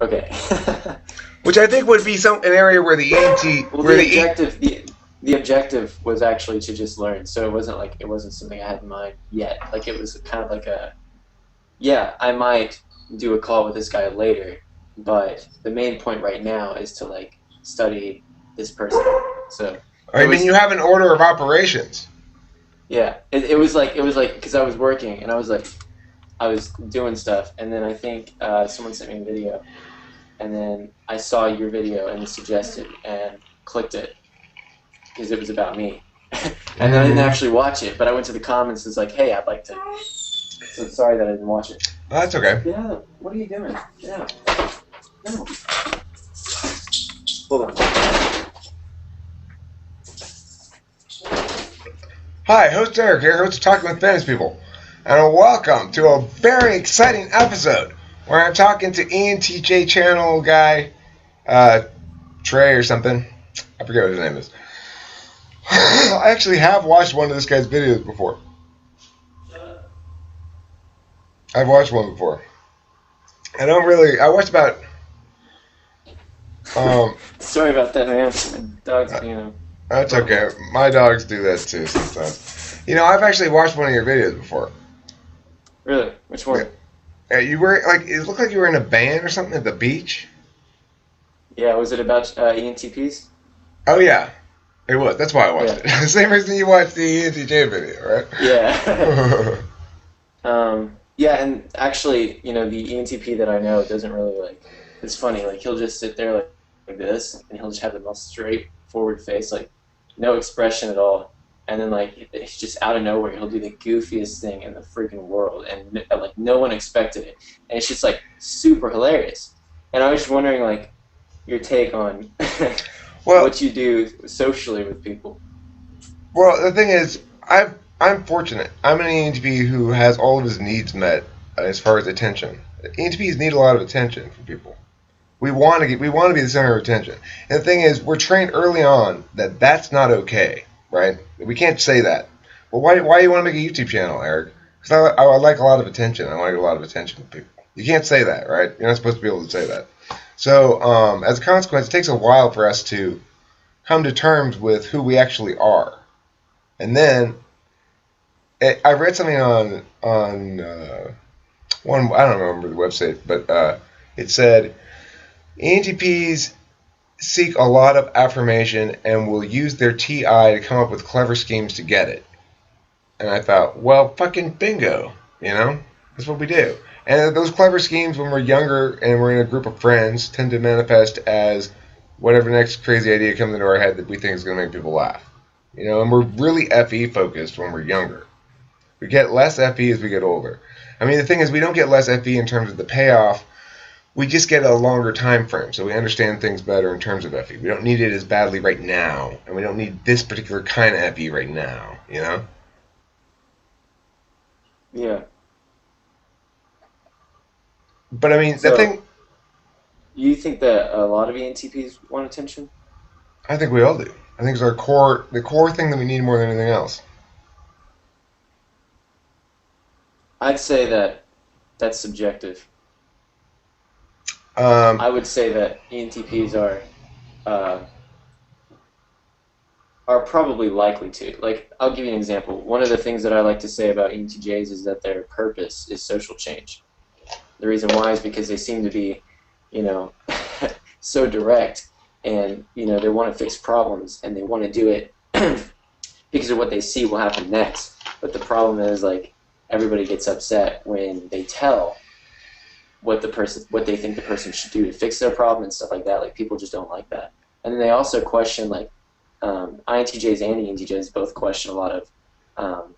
Okay. Which I think would be an area where the ENT, Well, where the the objective the objective was actually to just learn. So it wasn't something I had in mind yet. Like it was kind of like a yeah, I might do a call with this guy later, but the main point right now is to like study this person. So it I mean, you was have an order of operations. yeah, it was like because I was working and I was doing stuff, and then I think someone sent me a video, and then I saw your video and suggested and clicked it because it was about me. And then I didn't actually watch it, but I went to the comments and was like, hey, I'd like to. So sorry that I didn't watch it. Oh, that's okay. Yeah, what are you doing? Yeah. No. Hold on. Hi, host Eric here, host of Talking with Famous People, and welcome to a very exciting episode where I'm talking to ENTJ channel guy, Trey or something. I forget what his name is. I actually have watched one of this guy's videos before. I've watched one before. I watched about, Sorry about that, man. Dogs, that's okay. My dogs do that too sometimes. I've actually watched one of your videos before. Really? Which one? You were, it looked like you were in a band or something at the beach. Yeah, was it about ENTPs? Oh, yeah. It was. That's why I watched Yeah. it. Same reason you watched the ENTJ video, right? Yeah. Yeah, and actually, the ENTP that I know doesn't really it's funny, like he'll just sit there like this, and he'll just have the most straightforward face, like no expression at all. And then it's just out of nowhere, he'll do the goofiest thing in the freaking world, and like no one expected it. And it's just like super hilarious. And I was just wondering like your take on Well, what you do socially with people. well, the thing is, I'm fortunate. I'm an ENTP who has all of his needs met as far as attention. ENTPs need a lot of attention from people. We want to be the center of attention. And the thing is, we're trained early on that that's not okay, right? We can't say that. Well, why do you want to make a YouTube channel, Eric? Because I like a lot of attention. I want to get a lot of attention from people. You can't say that, right? You're not supposed to be able to say that. So, as a consequence, it takes a while for us to come to terms with who we actually are. And then I read something on one, I don't remember the website, but it said ENTPs seek a lot of affirmation and will use their TI to come up with clever schemes to get it. And I thought, well, fucking bingo, that's what we do. And those clever schemes, when we're younger and we're in a group of friends, tend to manifest as whatever next crazy idea comes into our head that we think is going to make people laugh. And we're really FE focused when we're younger. We get less FE as we get older. I mean, the thing is, we don't get less FE in terms of the payoff. We just get a longer time frame, so we understand things better in terms of FE. We don't need it as badly right now, and we don't need this particular kind of FE right now, Yeah. But I mean, the So thing, you think that a lot of ENTPs want attention? I think we all do. I think it's the core thing that we need more than anything else. I'd say that that's subjective. Um, I would say that ENTPs uh, are probably likely to. Like, I'll give you an example. One of the things that I like to say about ENTJs is that their purpose is social change. The reason why is because they seem to be, you know, so direct, and they want to fix problems, and they want to do it because of what they see will happen next. But the problem is, like, everybody gets upset when they tell what they think the person should do to fix their problem and stuff like that. Like, people just don't like that. And then they also question, like, INTJs and ENTJs both question a lot of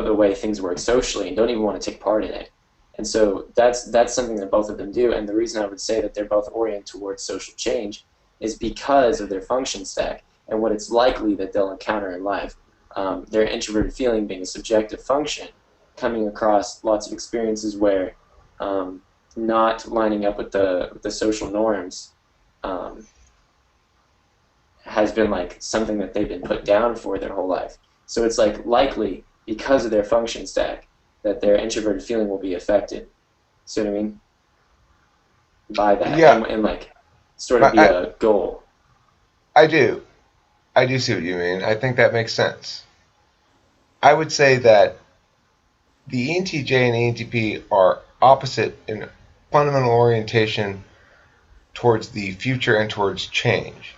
the way things work socially and don't even want to take part in it. And so that's something that both of them do. And the reason I would say that they're both oriented towards social change is because of their function stack and what it's likely that they'll encounter in life. Their introverted feeling being a subjective function, coming across lots of experiences where not lining up with the social norms has been like something that they've been put down for their whole life. So it's like likely because of their function stack that their introverted feeling will be affected. See what I mean? by that Yeah, and like sort of be I, a goal. I do. I do see what you mean. I think that makes sense. I would say that the ENTJ and ENTP are opposite in fundamental orientation towards the future and towards change.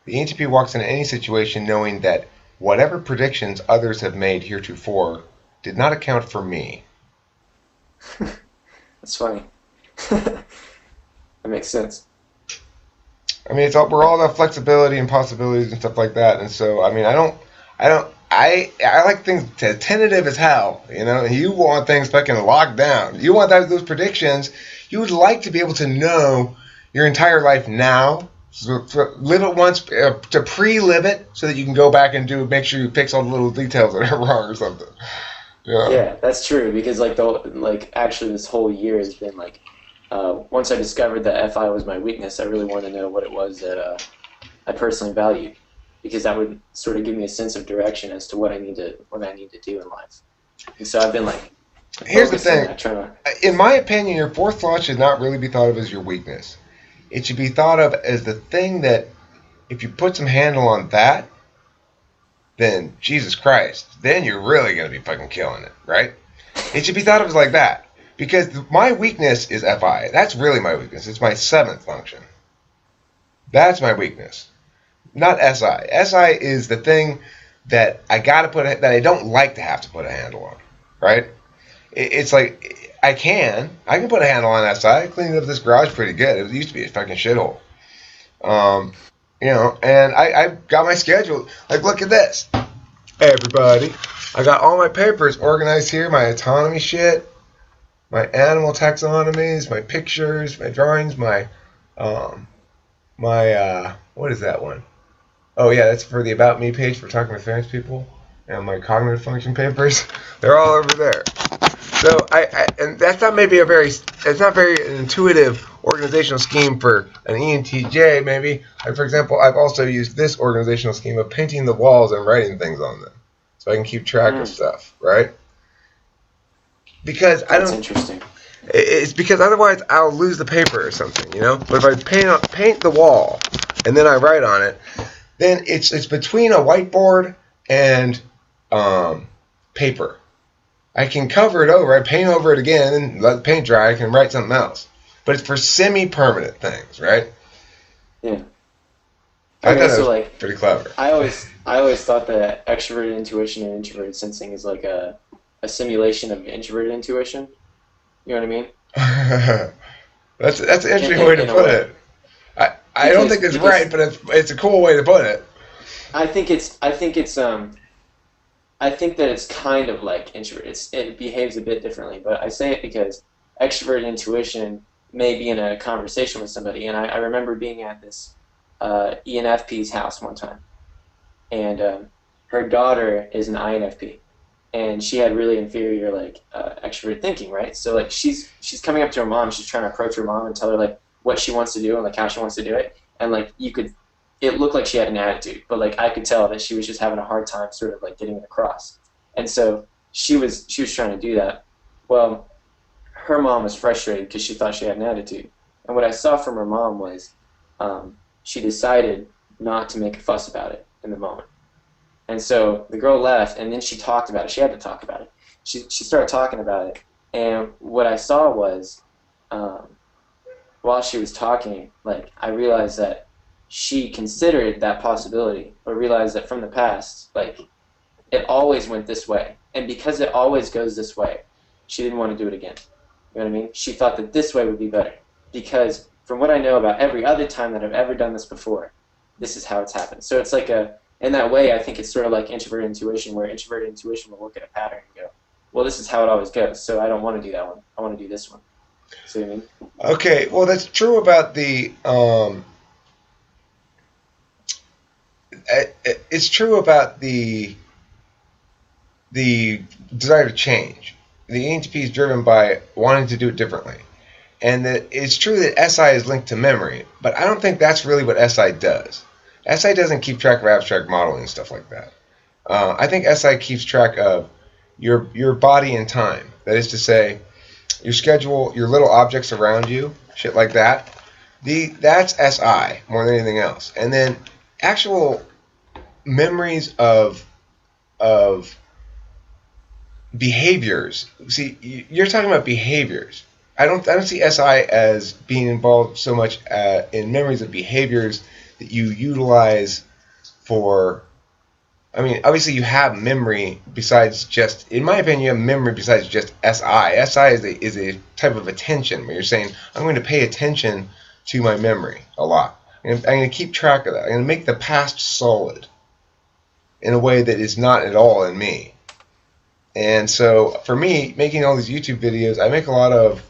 The ENTP walks into any situation knowing that whatever predictions others have made heretofore did not account for me. That's funny. That makes sense. I mean, we're all about flexibility and possibilities and stuff like that. And so, I mean, I like things tentative as hell. You know, you want things fucking locked down. You want those predictions. You would like to be able to know your entire life now. So live it once to pre-live it, so that you can go back and make sure you fix all the little details that are wrong or something. Yeah. Yeah, that's true because actually this whole year has been like once I discovered that FI was my weakness, I really wanted to know what it was that I personally valued because that would sort of give me a sense of direction as to what I need to do in life. And so I've been like Here's the focused on thing. that, trying to. In my opinion, your fourth thought should not really be thought of as your weakness. It should be thought of as the thing that, if you put some handle on that, then Jesus Christ, then you're really going to be fucking killing it, right? It should be thought of as like that. Because my weakness is FI. That's really my weakness. It's my seventh function. That's my weakness. Not SI. SI is the thing that that I don't like to have to put a handle on, right? It's like, I can put a handle on SI. I cleaned up this garage pretty good. It used to be a fucking shithole. And I got my schedule. Like, look at this. Hey, everybody. I got all my papers organized here. My autonomy shit. My animal taxonomies. My pictures. My drawings. What is that one? Oh, yeah, that's for the About Me page for talking to famous people. And my cognitive function papers. They're all over there. So and that's not it's not very intuitive organizational scheme for an ENTJ maybe. For example, I've also used this organizational scheme of painting the walls and writing things on them, so I can keep track of stuff, right? Because That's interesting. It's because otherwise I'll lose the paper or something, you know. But if I paint the wall and then I write on it, then it's between a whiteboard and paper. I can cover it over. I paint over it again and let the paint dry. I can write something else. But it's for semi-permanent things, right? Yeah. I Okay, thought so that was like pretty clever. I always thought that extroverted intuition and introverted sensing is like a simulation of introverted intuition. You know what I mean? That's an interesting way to put it. I don't think it's right, but it's a cool way to put it. I think that it's kind of like introverted. It behaves a bit differently, but I say it because extroverted intuition may be in a conversation with somebody, and I remember being at this ENFP's house one time, and her daughter is an INFP, and she had really inferior extroverted thinking, right? So like she's coming up to her mom, she's trying to approach her mom and tell her like what she wants to do and like how she wants to do it, and like it looked like she had an attitude, but like I could tell that she was just having a hard time sort of like getting it across. And so she was trying to do that. Well, her mom was frustrated because she thought she had an attitude. And what I saw from her mom was she decided not to make a fuss about it in the moment. And so the girl left, and then she talked about it. She had to talk about it. She started talking about it. And what I saw was while she was talking, like I realized that she considered that possibility, but realized that from the past, like, it always went this way. And because it always goes this way, she didn't want to do it again. You know what I mean? She thought that this way would be better. Because from what I know about every other time that I've ever done this before, this is how it's happened. So it's like in that way, I think it's sort of like introverted intuition, where introverted intuition will look at a pattern and go, well, this is how it always goes, so I don't want to do that one. I want to do this one. See what I mean? Okay, well, that's true about the... it's true about the desire to change. The ENTP is driven by wanting to do it differently. And it's true that SI is linked to memory, but I don't think that's really what SI does. SI doesn't keep track of abstract modeling and stuff like that. I think SI keeps track of your body and time. That is to say, your schedule, your little objects around you, shit like that. That's SI more than anything else. And then actual memories of behaviors. See, you're talking about behaviors. I don't see SI as being involved so much in memories of behaviors that you utilize for. I mean, obviously you have memory besides just, in my opinion, you have memory besides just SI. SI is a type of attention where you're saying, I'm going to pay attention to my memory a lot. I'm going to keep track of that. I'm going to make the past solid in a way that is not at all in me. And so for me, making all these YouTube videos, I make a lot of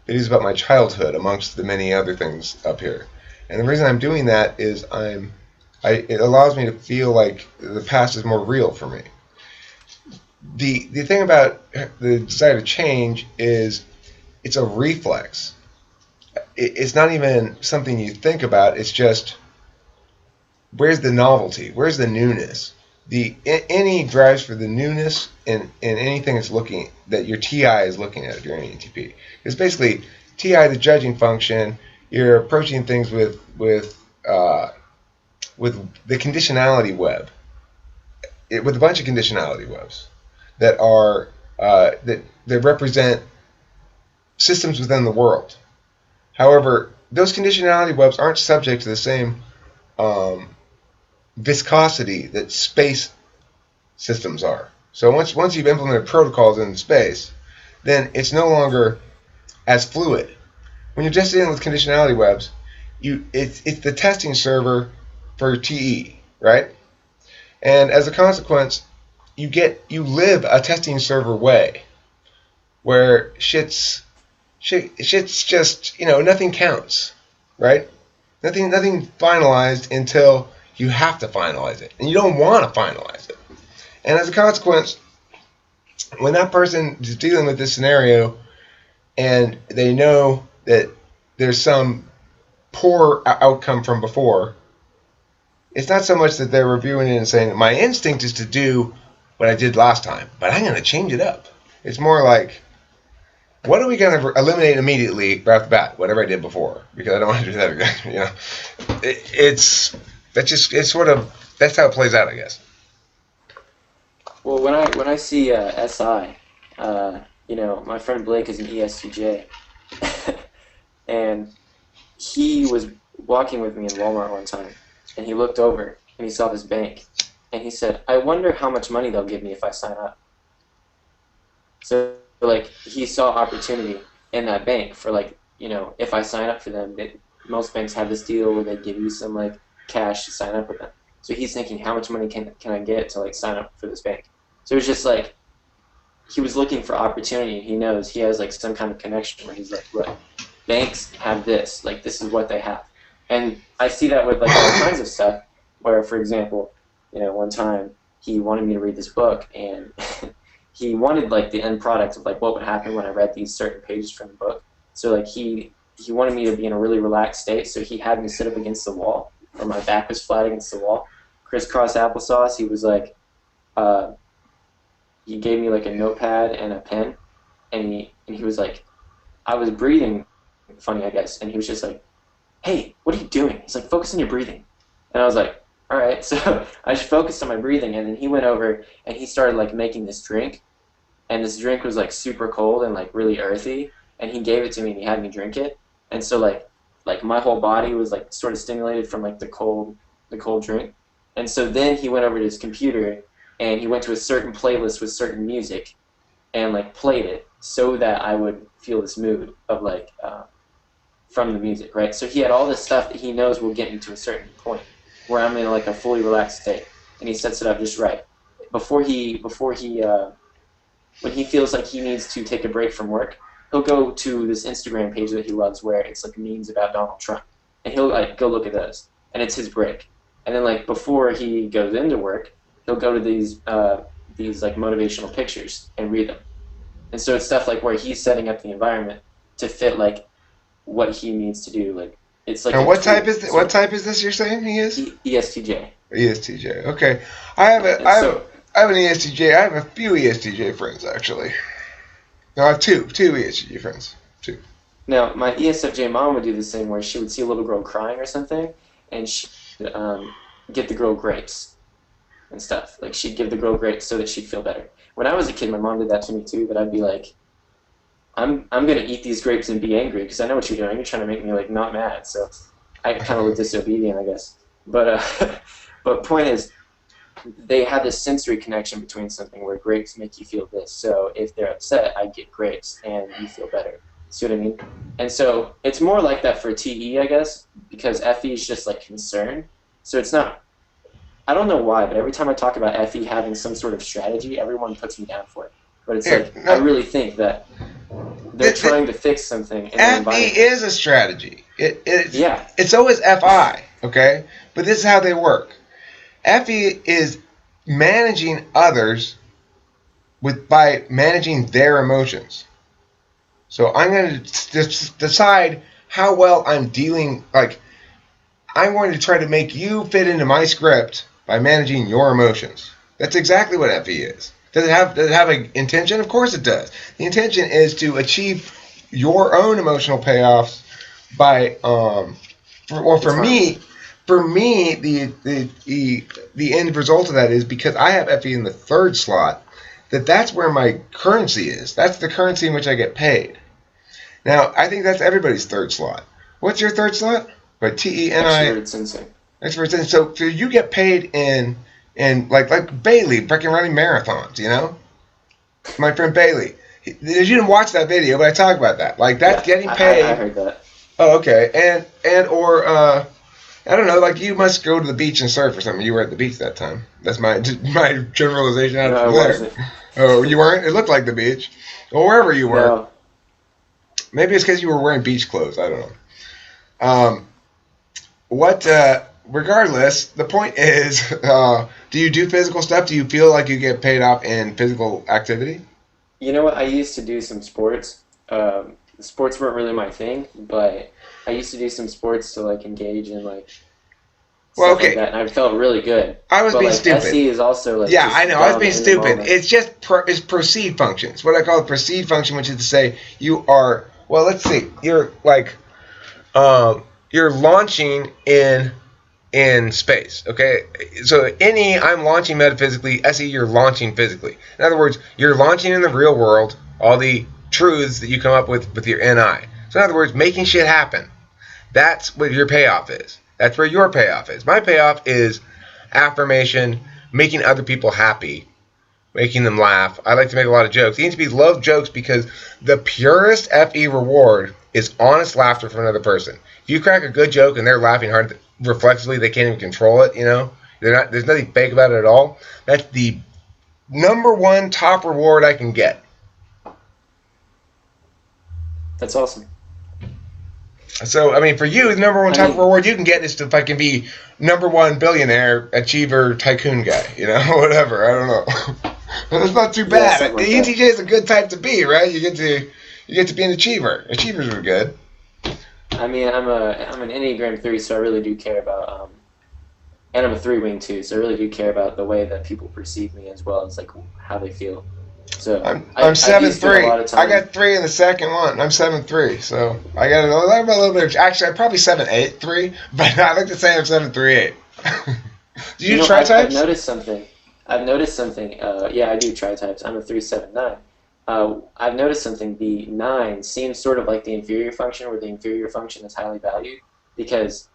videos about my childhood amongst the many other things up here. And the reason I'm doing that is it allows me to feel like the past is more real for me. The thing about the desire to change is it's a reflex. It's not even something you think about. It's just, where's the novelty? Where's the newness? Any drives for the newness in anything that your TI is looking at if you're an ENTP. It's basically TI, the judging function. You're approaching things with the conditionality web, with a bunch of conditionality webs that are that represent systems within the world. However, those conditionality webs aren't subject to the same viscosity that space systems are. So once you've implemented protocols in space, then it's no longer as fluid. When you're just dealing with conditionality webs, it's the testing server for TE, right? And as a consequence, you live a testing server way, where shit's just, nothing counts, right? Nothing finalized until you have to finalize it, and you don't want to finalize it. And as a consequence, when that person is dealing with this scenario, and they know that there's some poor outcome from before, it's not so much that they're reviewing it and saying, my instinct is to do what I did last time, but I'm going to change it up. It's more like, what are we going to eliminate immediately right off the bat, whatever I did before, because I don't want to do that again. That's how it plays out, I guess. Well, when I see SI, my friend Blake is an ESTJ, and he was walking with me in Walmart one time, and he looked over and he saw this bank, and he said, I wonder how much money they'll give me if I sign up. So he saw opportunity in that bank for if I sign up for them, most banks have this deal where they give you some cash to sign up with them. So he's thinking, how much money can I get to sign up for this bank? So it's just he was looking for opportunity. He knows he has some kind of connection where he's like, look, banks have this, this is what they have. And I see that with all kinds of stuff where, for example, one time he wanted me to read this book, and he wanted the end product of what would happen when I read these certain pages from the book. So he wanted me to be in a really relaxed state, so he had me sit up against the wall, or my back was flat against the wall, crisscross applesauce. He was he gave me a notepad and a pen, and he was I was breathing funny, I guess, and he was just hey, what are you doing? He's focus on your breathing. And I was all right. So I just focused on my breathing, and then he went over and he started making this drink, and this drink was super cold and really earthy, and he gave it to me and he had me drink it, and so my whole body was sort of stimulated from the cold drink. And so then he went over to his computer and he went to a certain playlist with certain music and played it so that I would feel this mood of from the music, right? So he had all this stuff that he knows will get me to a certain point where I'm in a fully relaxed state, and he sets it up just right. Before he when he feels he needs to take a break from work, he'll go to this Instagram page that he loves where it's memes about Donald Trump, and he'll go look at those, and it's his break. And then before he goes into work, he'll go to these motivational pictures and read them. And so it's stuff where he's setting up the environment to fit what he needs to do. It's And what type is what type is this you're saying he is? ESTJ. ESTJ. Okay. I have an ESTJ. I have a few ESTJ friends actually. No, I have two ESTJ friends. Two. Now, my ESFJ mom would do this thing where she would see a little girl crying or something, and she would get the girl grapes and stuff. Like, she'd give the girl grapes so that she'd feel better. When I was a kid, my mom did that to me too, but I'd be like, I'm gonna eat these grapes and be angry because I know what you're doing. You're trying to make me like not mad. So I kind of was disobedient, I guess. But but point is, they have this sensory connection between something where grapes make you feel this. So if they're upset, I get grapes and you feel better. See what I mean? And so it's more like that for TE, I guess, because FE is just like concern. So it's not. I don't know why, but every time I talk about FE having some sort of strategy, everyone puts me down for it. But it's like, no, I really think that they're trying to fix something. FE is a strategy. It's always FI, okay? But this is how they work. FE is managing others by managing their emotions. So I'm going to decide how well I'm dealing. Like, I'm going to try to make you fit into my script by managing your emotions. That's exactly what FE is. Does it have an intention? Of course it does. The intention is to achieve your own emotional payoffs by for me, the end result of that is because I have FE in the third slot, that's where my currency is. That's the currency in which I get paid. Now, I think that's everybody's third slot. What's your third slot? Right, TENI. Extroverted sensing. Extroverted sensing. So you get paid in like Bailey, freaking running marathons, you know? My friend Bailey. You didn't watch that video, but I talk about that. Like, that's getting paid. I heard that. Oh, okay. Or I don't know, like you must go to the beach and surf or something. You were at the beach that time. That's my generalization out of there. Wasn't. Oh, you weren't? It looked like the beach. Or wherever you were. No. Maybe it's because you were wearing beach clothes. I don't know. Regardless, the point is, do you do physical stuff? Do you feel like you get paid off in physical activity? You know what? I used to do some sports. Sports weren't really my thing, but I used to do some sports to like engage in like stuff like that, and I felt really good. I was being stupid. SE is also like I know. I was being stupid. It's just it's perceived functions. What I call a perceived function, which is to say you are. Well, let's see. You're like you're launching in space. Okay, so I'm launching metaphysically. SE, you're launching physically. In other words, you're launching in the real world all the truths that you come up with your NI. So in other words, making shit happen. That's what your payoff is. That's where your payoff is. My payoff is affirmation, making other people happy, making them laugh. I like to make a lot of jokes. ENTPs love jokes because the purest FE reward is honest laughter from another person. If you crack a good joke and they're laughing hard, reflexively, they can't even control it, you know? There's nothing fake about it at all. That's the number one top reward I can get. That's awesome. So, I mean, for you, the number one top reward you can get is to fucking be number one billionaire, achiever, tycoon guy, you know, whatever. I don't know. But it's not too bad. Yeah, the ENTJ is a good type to be, right? You get to be an achiever. Achievers are good. I mean, I'm an Enneagram 3, so I really do care about, and I'm a 3-wing too, so I really do care about the way that people perceive me as well as like how they feel. So I'm 7-3. I got 3 in the second one. I'm 7-3, so I got a little bit of. Actually, I'm probably 7-8-3, but I like to say I'm 7-3-8. Do you try types? I've noticed something. Yeah, I do try types. I'm a 3-7-9. I've noticed something. The 9 seems sort of like the inferior function, where the inferior function is highly valued, because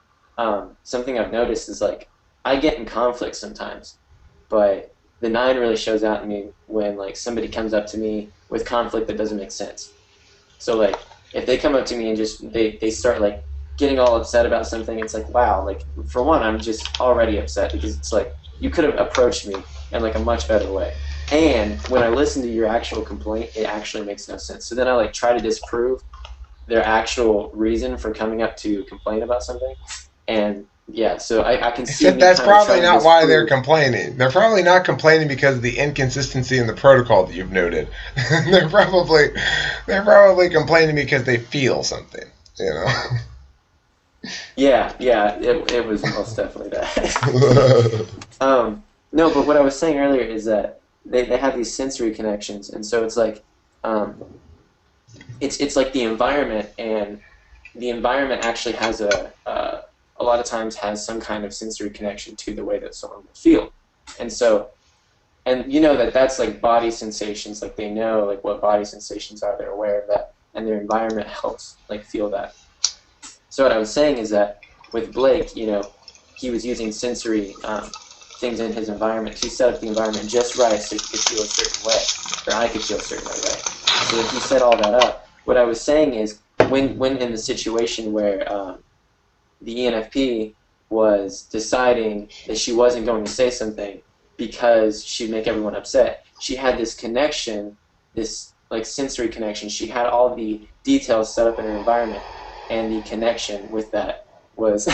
something I've noticed is like I get in conflict sometimes, but the 9 really shows out in me when like somebody comes up to me with conflict that doesn't make sense. So like if they come up to me and just they start like getting all upset about something, it's like, wow, like for one, I'm just already upset because it's like you could have approached me in like a much better way. And when I listen to your actual complaint, it actually makes no sense. So then I like try to disprove their actual reason for coming up to complain about something. And yeah, so I can see. That's probably not why they're complaining. They're probably not complaining because of the inconsistency in the protocol that you've noted. They're probably complaining because they feel something, you know. Yeah, it was most definitely that. No, but what I was saying earlier is that they have these sensory connections, and so it's like it's like the environment, and the environment actually has a lot of times has some kind of sensory connection to the way that someone will feel. And so, and you know that that's like body sensations, like they know like what body sensations are, they're aware of that, and their environment helps like feel that. So what I was saying is that with Blake, you know, he was using sensory things in his environment to set up the environment just right so he could feel a certain way, or I could feel a certain way, right? So if you set all that up, what I was saying is when in the situation where the ENFP was deciding that she wasn't going to say something because she'd make everyone upset, she had this connection, this like sensory connection. She had all the details set up in her environment, and the connection with that was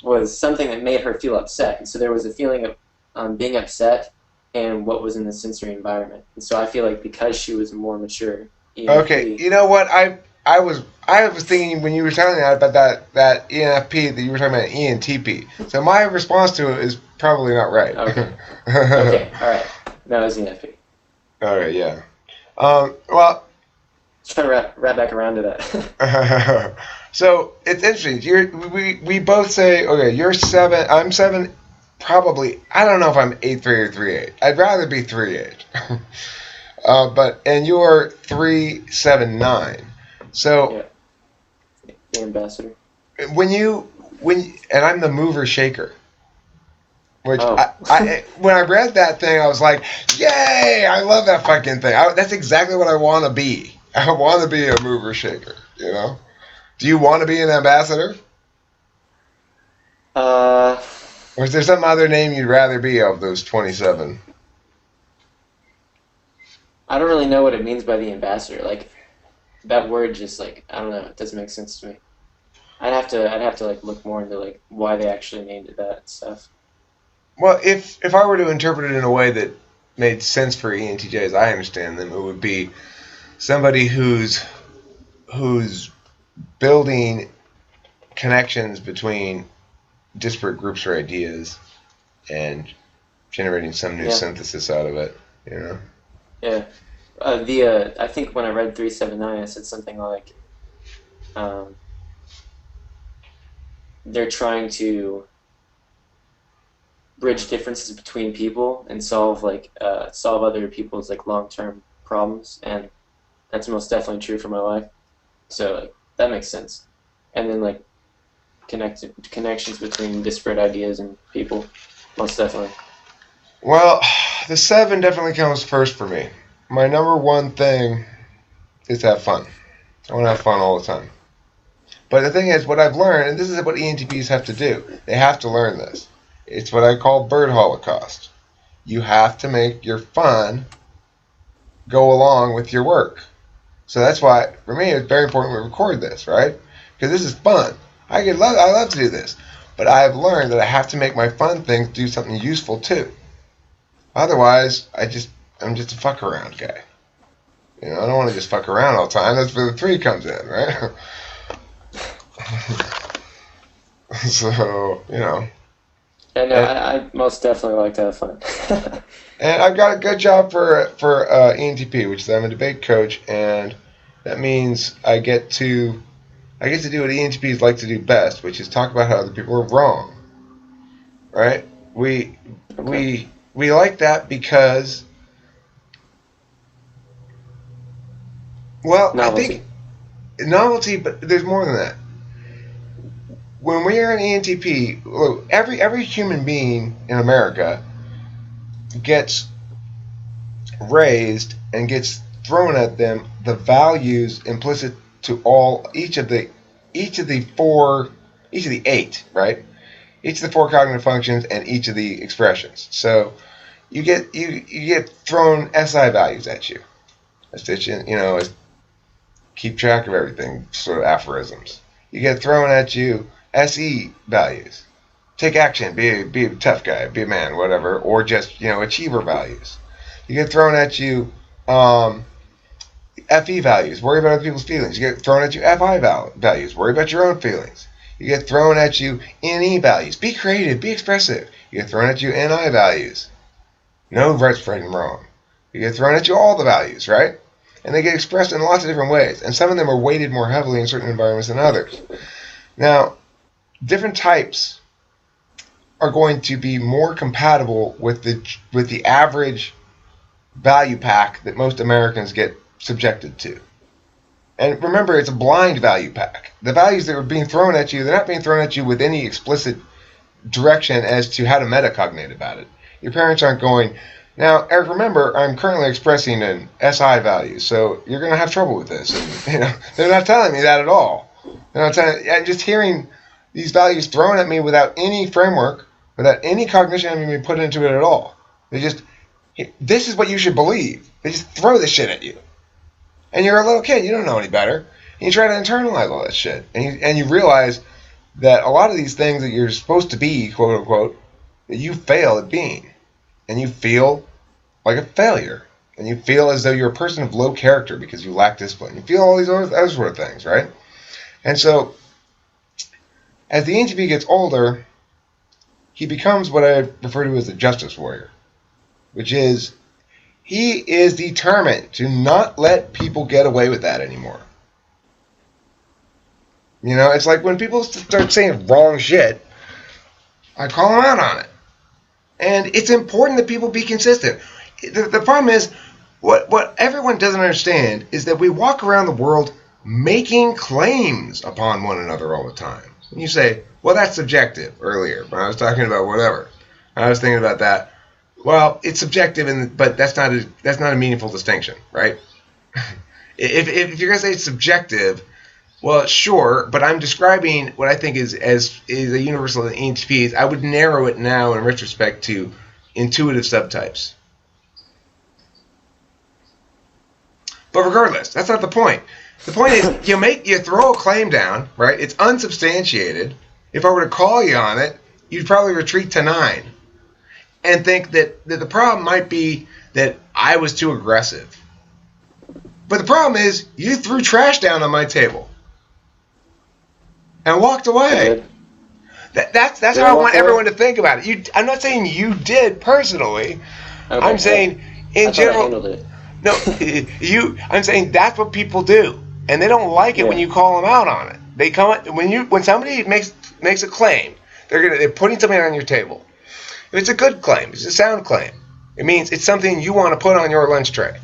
was something that made her feel upset. And so there was a feeling of being upset and what was in the sensory environment. And so I feel like because she was more mature, ENFP, Okay, you know what? I was thinking when you were telling me about that ENFP that you were talking about ENTP. So my response to it is probably not right. Okay. Okay. All right. No, it was ENFP. All right. Yeah. Well. Let's try to wrap back around to that. So it's interesting. We both say, okay, you're 7. I'm 7. Probably. I don't know if I'm 8-3 or 3-8. I'd rather be 3-8. And you're 3-7-9. So yeah. The ambassador. And I'm the mover shaker. Which Oh. When I read that thing, I was like, yay! I love that fucking thing. That's exactly what I want to be. I want to be a mover shaker. You know? Do you want to be an ambassador? Or is there some other name you'd rather be of those 27? I don't really know what it means by the ambassador. Like that word, just like I don't know, it doesn't make sense to me. I'd have to like look more into like why they actually named it that and stuff. Well, if I were to interpret it in a way that made sense for ENTJs, I understand them, it would be somebody who's building connections between disparate groups or ideas and generating some new synthesis out of it, you know? Yeah. I think when I read 379, I said something like, they're trying to bridge differences between people and solve other people's like long-term problems, and that's most definitely true for my life. So like, that makes sense. And then like connections between disparate ideas and people, most definitely. Well, the 7 definitely comes first for me. My number one thing is to have fun. I want to have fun all the time. But the thing is, what I've learned, and this is what ENTPs have to do, they have to learn this. It's what I call bird holocaust. You have to make your fun go along with your work. So that's why, for me, it's very important we record this, right? Because this is fun. I love to do this. But I've learned that I have to make my fun things do something useful too. Otherwise, I'm just a fuck around guy. You know, I don't want to just fuck around all the time. That's where the 3 comes in, right? So, you know. Yeah, no, I most definitely like to have fun. And I've got a good job for ENTP, which is I'm a debate coach, and that means I get to do what ENTPs like to do best, which is talk about how other people are wrong. Right? We like that because, well, Novelty. I think novelty, but there's more than that. When we are an ENTP, look, every human being in America gets raised and gets thrown at them the values implicit to each of the 8, right? Each of the 4 cognitive functions and each of the expressions. So you get thrown SI values at you. As keep track of everything, sort of aphorisms. You get thrown at you SE values. Take action, be a tough guy, be a man, whatever, or just, achiever values. You get thrown at you FE values, worry about other people's feelings. You get thrown at you FI values, worry about your own feelings. You get thrown at you NE values, be creative, be expressive. You get thrown at you NI values, no right, right, and wrong. You get thrown at you all the values, right? And they get expressed in lots of different ways. And some of them are weighted more heavily in certain environments than others. Now, different types are going to be more compatible with the average value pack that most Americans get subjected to. And remember, it's a blind value pack. The values that are being thrown at you, they're not being thrown at you with any explicit direction as to how to metacognate about it. Your parents aren't going, now, Eric, remember, I'm currently expressing an SI value, so you're going to have trouble with this. And, they're not telling me that at all. They're not telling, and just hearing these values thrown at me without any framework, without any cognition having been put into it at all. They just, this is what you should believe. They just throw this shit at you. And you're a little kid, you don't know any better. And you try to internalize all that shit. And you realize that a lot of these things that you're supposed to be, quote unquote, that you fail at being. And you feel like a failure. And you feel as though you're a person of low character because you lack discipline. You feel all these other sort of things, right? And so, as the ENTP gets older, he becomes what I refer to as a justice warrior. Which is, he is determined to not let people get away with that anymore. It's like when people start saying wrong shit, I call them out on it. And it's important that people be consistent. The problem is, what everyone doesn't understand is that we walk around the world making claims upon one another all the time. And you say, well, that's subjective earlier, when I was talking about whatever. I was thinking about that. Well, it's subjective, but that's not a meaningful distinction, right? If you're going to say it's subjective, well, sure, but I'm describing what I think is a universal in ENTPs. I would narrow it now in retrospect to intuitive subtypes. But regardless, that's not the point. The point is you throw a claim down, right? It's unsubstantiated. If I were to call you on it, you'd probably retreat to 9 and think that the problem might be that I was too aggressive. But the problem is you threw trash down on my table and walked away. That's how I want everyone to think about it. I'm not saying you did personally. Okay, I'm saying in general. I handled it. No, I'm saying that's what people do, and they don't like it when you call them out on it. They come when somebody makes a claim, they're putting something on your table. If it's a good claim, it's a sound claim. It means it's something you want to put on your lunch tray.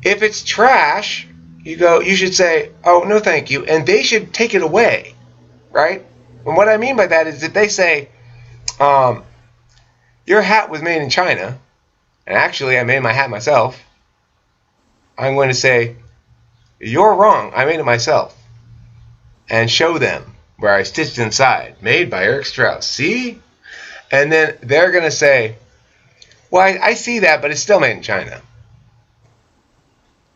If it's trash, you should say, oh, no thank you, and they should take it away, right? And what I mean by that is if they say, your hat was made in China, and actually I made my hat myself, I'm going to say, you're wrong, I made it myself, and show them where I stitched inside, made by Eric Strauss, see? And then they're going to say, well, I see that, but it's still made in China.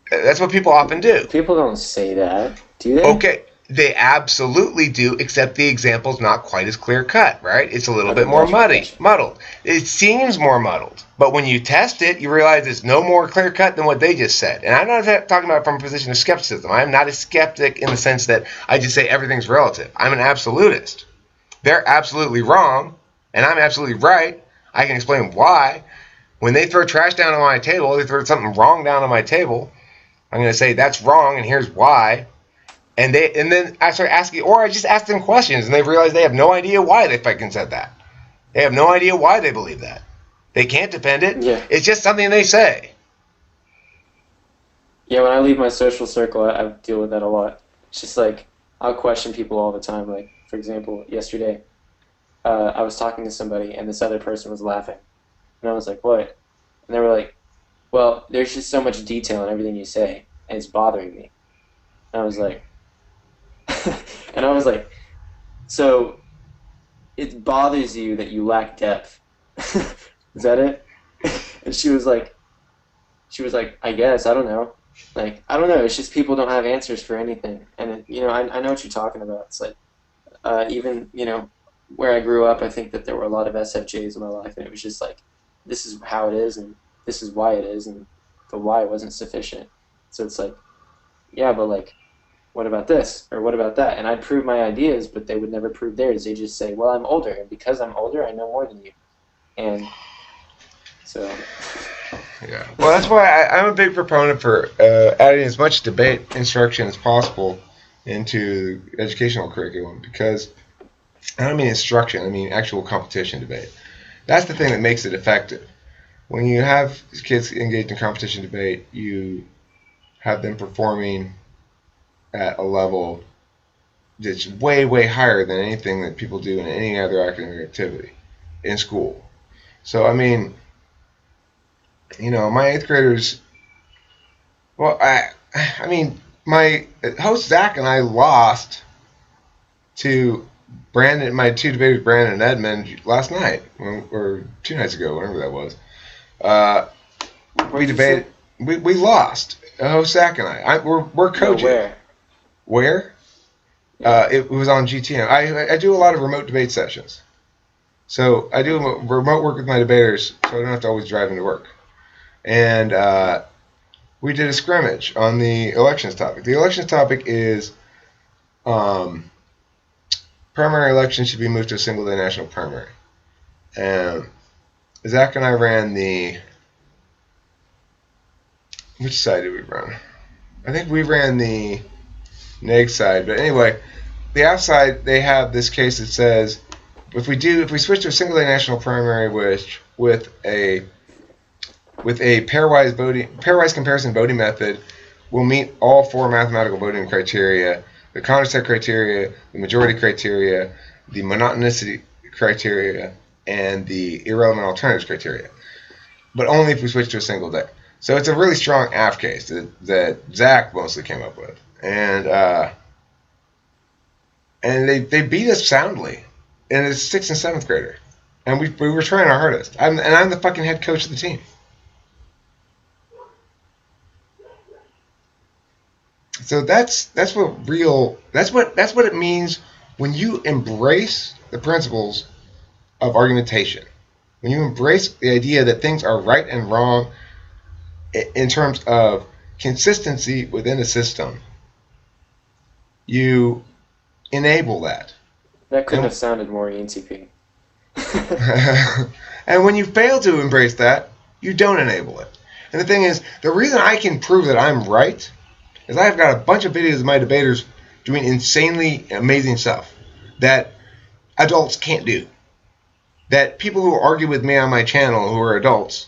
That's what people often do. People don't say that, do they? Okay, they absolutely do, except the example's not quite as clear-cut, right? It's a little bit more muddled. It seems more muddled, but when you test it, you realize it's no more clear-cut than what they just said. And I'm not talking about it from a position of skepticism. I'm not a skeptic in the sense that I just say everything's relative. I'm an absolutist. They're absolutely wrong, and I'm absolutely right. I can explain why. When they throw trash down on my table, they throw something wrong down on my table, I'm going to say that's wrong, and here's why. And then I start asking, or I just ask them questions, and they realize they have no idea why they fucking said that. They have no idea why they believe that. They can't defend it. Yeah. It's just something they say. Yeah, when I leave my social circle, I deal with that a lot. It's just like, I'll question people all the time. Like, for example, yesterday, I was talking to somebody, and this other person was laughing. And I was like, what? And they were like, well, there's just so much detail in everything you say, and it's bothering me. And I was like, so it bothers you that you lack depth. Is that it? And she was like, I guess, I don't know. Like, I don't know, it's just people don't have answers for anything. And, I know what you're talking about. It's like, even, where I grew up, I think that there were a lot of SFJs in my life, and it was just like, this is how it is, and this is why it is, and the why wasn't sufficient. So it's like, yeah, but like, what about this? Or what about that? And I'd prove my ideas, but they would never prove theirs. They just say, well, I'm older, and because I'm older, I know more than you. And So. Yeah. Well, that's why I'm a big proponent for adding as much debate instruction as possible into the educational curriculum, because I don't mean instruction, I mean actual competition debate. That's the thing that makes it effective. When you have kids engaged in competition debate, you have them performing at a level that's way, way higher than anything that people do in any other academic activity in school. So, I mean, my eighth graders, well, I mean, my host Zach and I lost to Brandon, my two debaters, Brandon and Edmund, last night, or 2 nights ago, whatever that was. We debated. We lost. Host Zach and we're coaching. No, where? Where? Yeah. It was on GTM. I do a lot of remote debate sessions. So I do remote work with my debaters, so I don't have to always drive into work. And we did a scrimmage on the elections topic. The elections topic is primary elections should be moved to a single-day national primary. And Zach and I ran the... Which side did we run? I think we ran the neg side. But anyway, the outside, they have this case that says, if we switch to a single-day national primary with a pairwise comparison voting method, we'll meet all 4 mathematical voting criteria: the Condorcet criteria, the majority criteria, the monotonicity criteria, and the irrelevant alternatives criteria. But only if we switch to a single day. So it's a really strong AF case that Zach mostly came up with, and they beat us soundly, and it's 6th and 7th grader, and we were trying our hardest. I'm the fucking head coach of the team. So that's what it means when you embrace the principles of argumentation. When you embrace the idea that things are right and wrong in terms of consistency within a system, you enable that. That couldn't have sounded more ENTP. And when you fail to embrace that, you don't enable it. And the thing is, the reason I can prove that I'm right is I've got a bunch of videos of my debaters doing insanely amazing stuff that adults can't do. That people who argue with me on my channel who are adults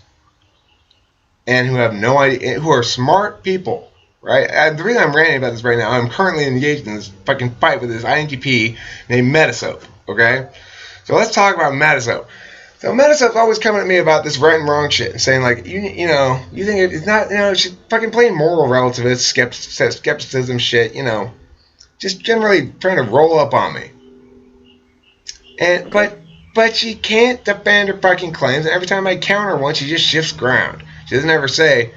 and who have no idea, who are smart people, right? The reason I'm ranting about this right now, I'm currently engaged in this fucking fight with this INTP named Metasoap, okay? So let's talk about Metasoap. So Metasoap's always coming at me about this right and wrong shit and saying, like, you think it's not, she's fucking playing moral relativist, skepticism shit, just generally trying to roll up on me. And but she can't defend her fucking claims, and every time I counter one, she just shifts ground. She doesn't ever say,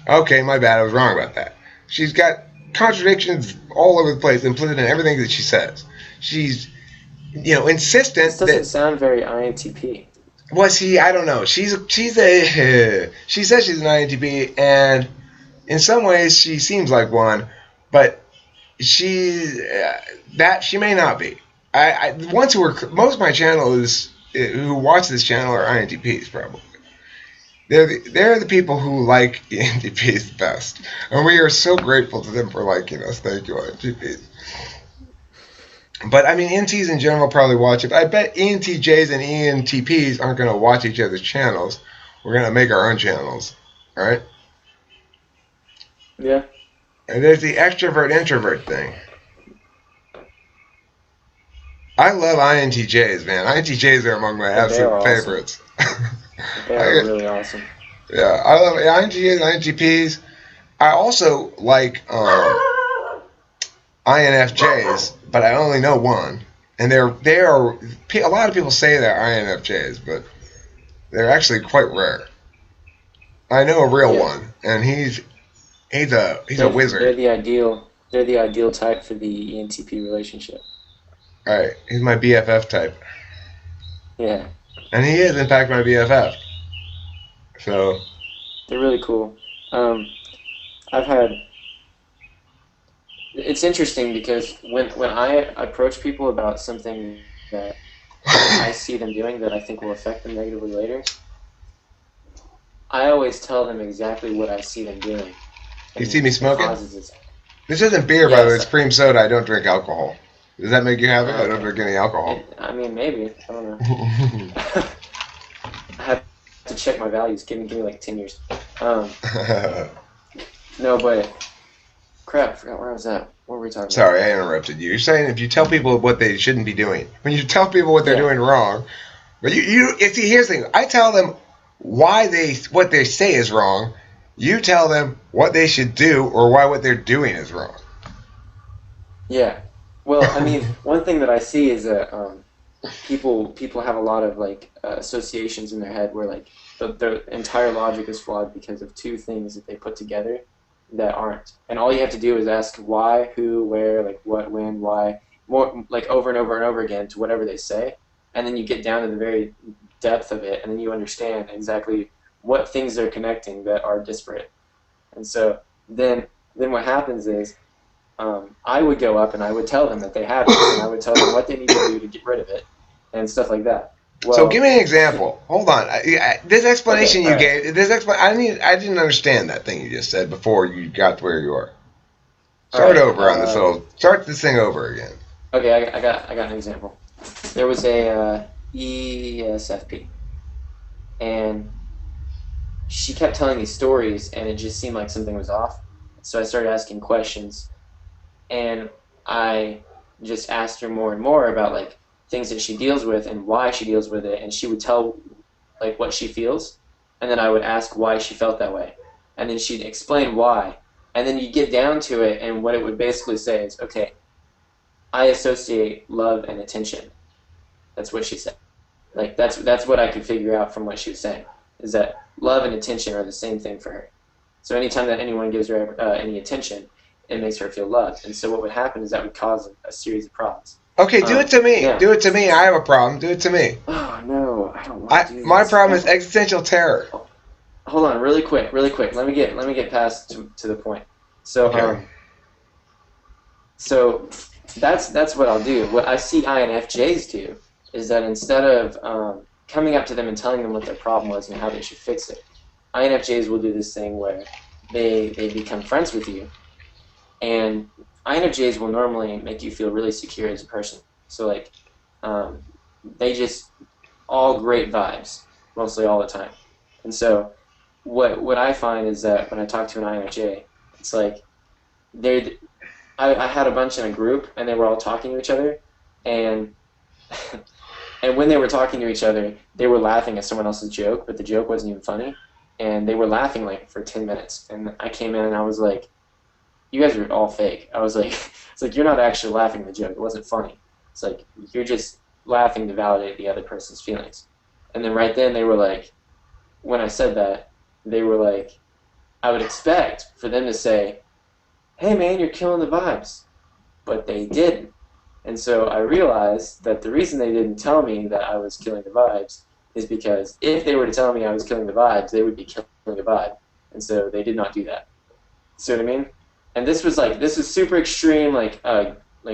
okay, my bad, I was wrong about that. She's got contradictions all over the place, implicit in everything that she says. She's, insistent. This doesn't sound very INTP. Well, see, I don't know. she says she's an INTP, and in some ways she seems like one, but she may not be. The ones most of my channel who watch this channel are INTPs probably. They're the people who like ENTPs the best, and we are so grateful to them for liking us. Thank you, INTPs. But I mean, ENTs in general probably watch it. I bet ENTJs and ENTPs aren't going to watch each other's channels. We're going to make our own channels, all right? Yeah. And there's the extrovert-introvert thing. I love INTJs, man. INTJs are among my absolute favorites. They're really awesome. Yeah, I love INTJs and INTPs. I also like INFJs, but I only know one. And they are a lot of people say they're INFJs, but they're actually quite rare. I know a real one, and he's a wizard. They're the ideal type for the ENTP relationship. Right, he's my BFF type. Yeah. And he is, in fact, my BFF. So. They're really cool. It's interesting because when I approach people about something that I see them doing that I think will affect them negatively later, I always tell them exactly what I see them doing, You and see me it smoking? causes this. This isn't beer, by the way. Yes. It's cream soda. I don't drink alcohol. Does that make you happy? I don't Okay. drink any alcohol. I mean, maybe. I don't know. I have to check my values. Give me like 10 years. Um, no, but crap. I forgot where I was at. What were we talking about? Sorry, I interrupted you. You're saying if you tell people what they shouldn't be doing, when you tell people what they're Yeah. doing wrong, but you see, here's the thing. I tell them what they say is wrong. You tell them what they should do or why what they're doing is wrong. Yeah. Well, I mean, one thing that I see is that people have a lot of like associations in their head where like the entire logic is flawed because of two things that they put together that aren't. And all you have to do is ask why, who, where, like what, when, why, more like over and over and over again to whatever they say, and then you get down to the very depth of it, and then you understand exactly what things they're connecting that are disparate. And so then what happens is I would go up and I would tell them that they have it, and I would tell them what they need to do to get rid of it, and stuff like that. So give Well, me an example. Hold on. This okay, explanation all you right, gave. I didn't understand that thing you just said before you got to where you are. all Start right. over on this little. Start this thing over again. Okay, I got an example. There was a ESFP, and she kept telling me stories, and it just seemed like something was off. So I started asking questions, and I just asked her more and more about like things that she deals with and why she deals with it, and she would tell like what she feels, and then I would ask why she felt that way, and then she'd explain why, and then you get down to it, and what it would basically say is, okay, I associate love and attention. That's what she said. Like that's what I could figure out from what she was saying, is that love and attention are the same thing for her. So anytime that anyone gives her any attention, it makes her feel loved. And so what would happen is that would cause a series of problems. Okay, do it to me. Now, Do it to me. I have a problem. Do it to me. oh no, I don't want to do My this. problem is existential terror. Hold on, really quick. Let me get past to the point. So Okay. so that's what I'll do. What I see INFJs do is that instead of coming up to them and telling them what their problem was and how they should fix it, INFJs will do this thing where they become friends with you, and INFJs will normally make you feel really secure as a person. So like, they just all great vibes mostly all the time. And so what I find is that when I talk to an INFJ, it's like they I had a bunch in a group and they were all talking to each other, and and when they were talking to each other, they were laughing at someone else's joke, but the joke wasn't even funny, and they were laughing like for 10 minutes, and I came in and I was like, you guys are all fake. I was like, it's like, you're not actually laughing at the joke. It wasn't funny. It's like, you're just laughing to validate the other person's feelings. And then right then they were like, when I said that, they were like, I would expect for them to say, hey man, you're killing the vibes. But they didn't. And so I realized that the reason they didn't tell me that I was killing the vibes is because if they were to tell me I was killing the vibes, they would be killing the vibe. And so they did not do that. See what I mean? And this was super extreme, like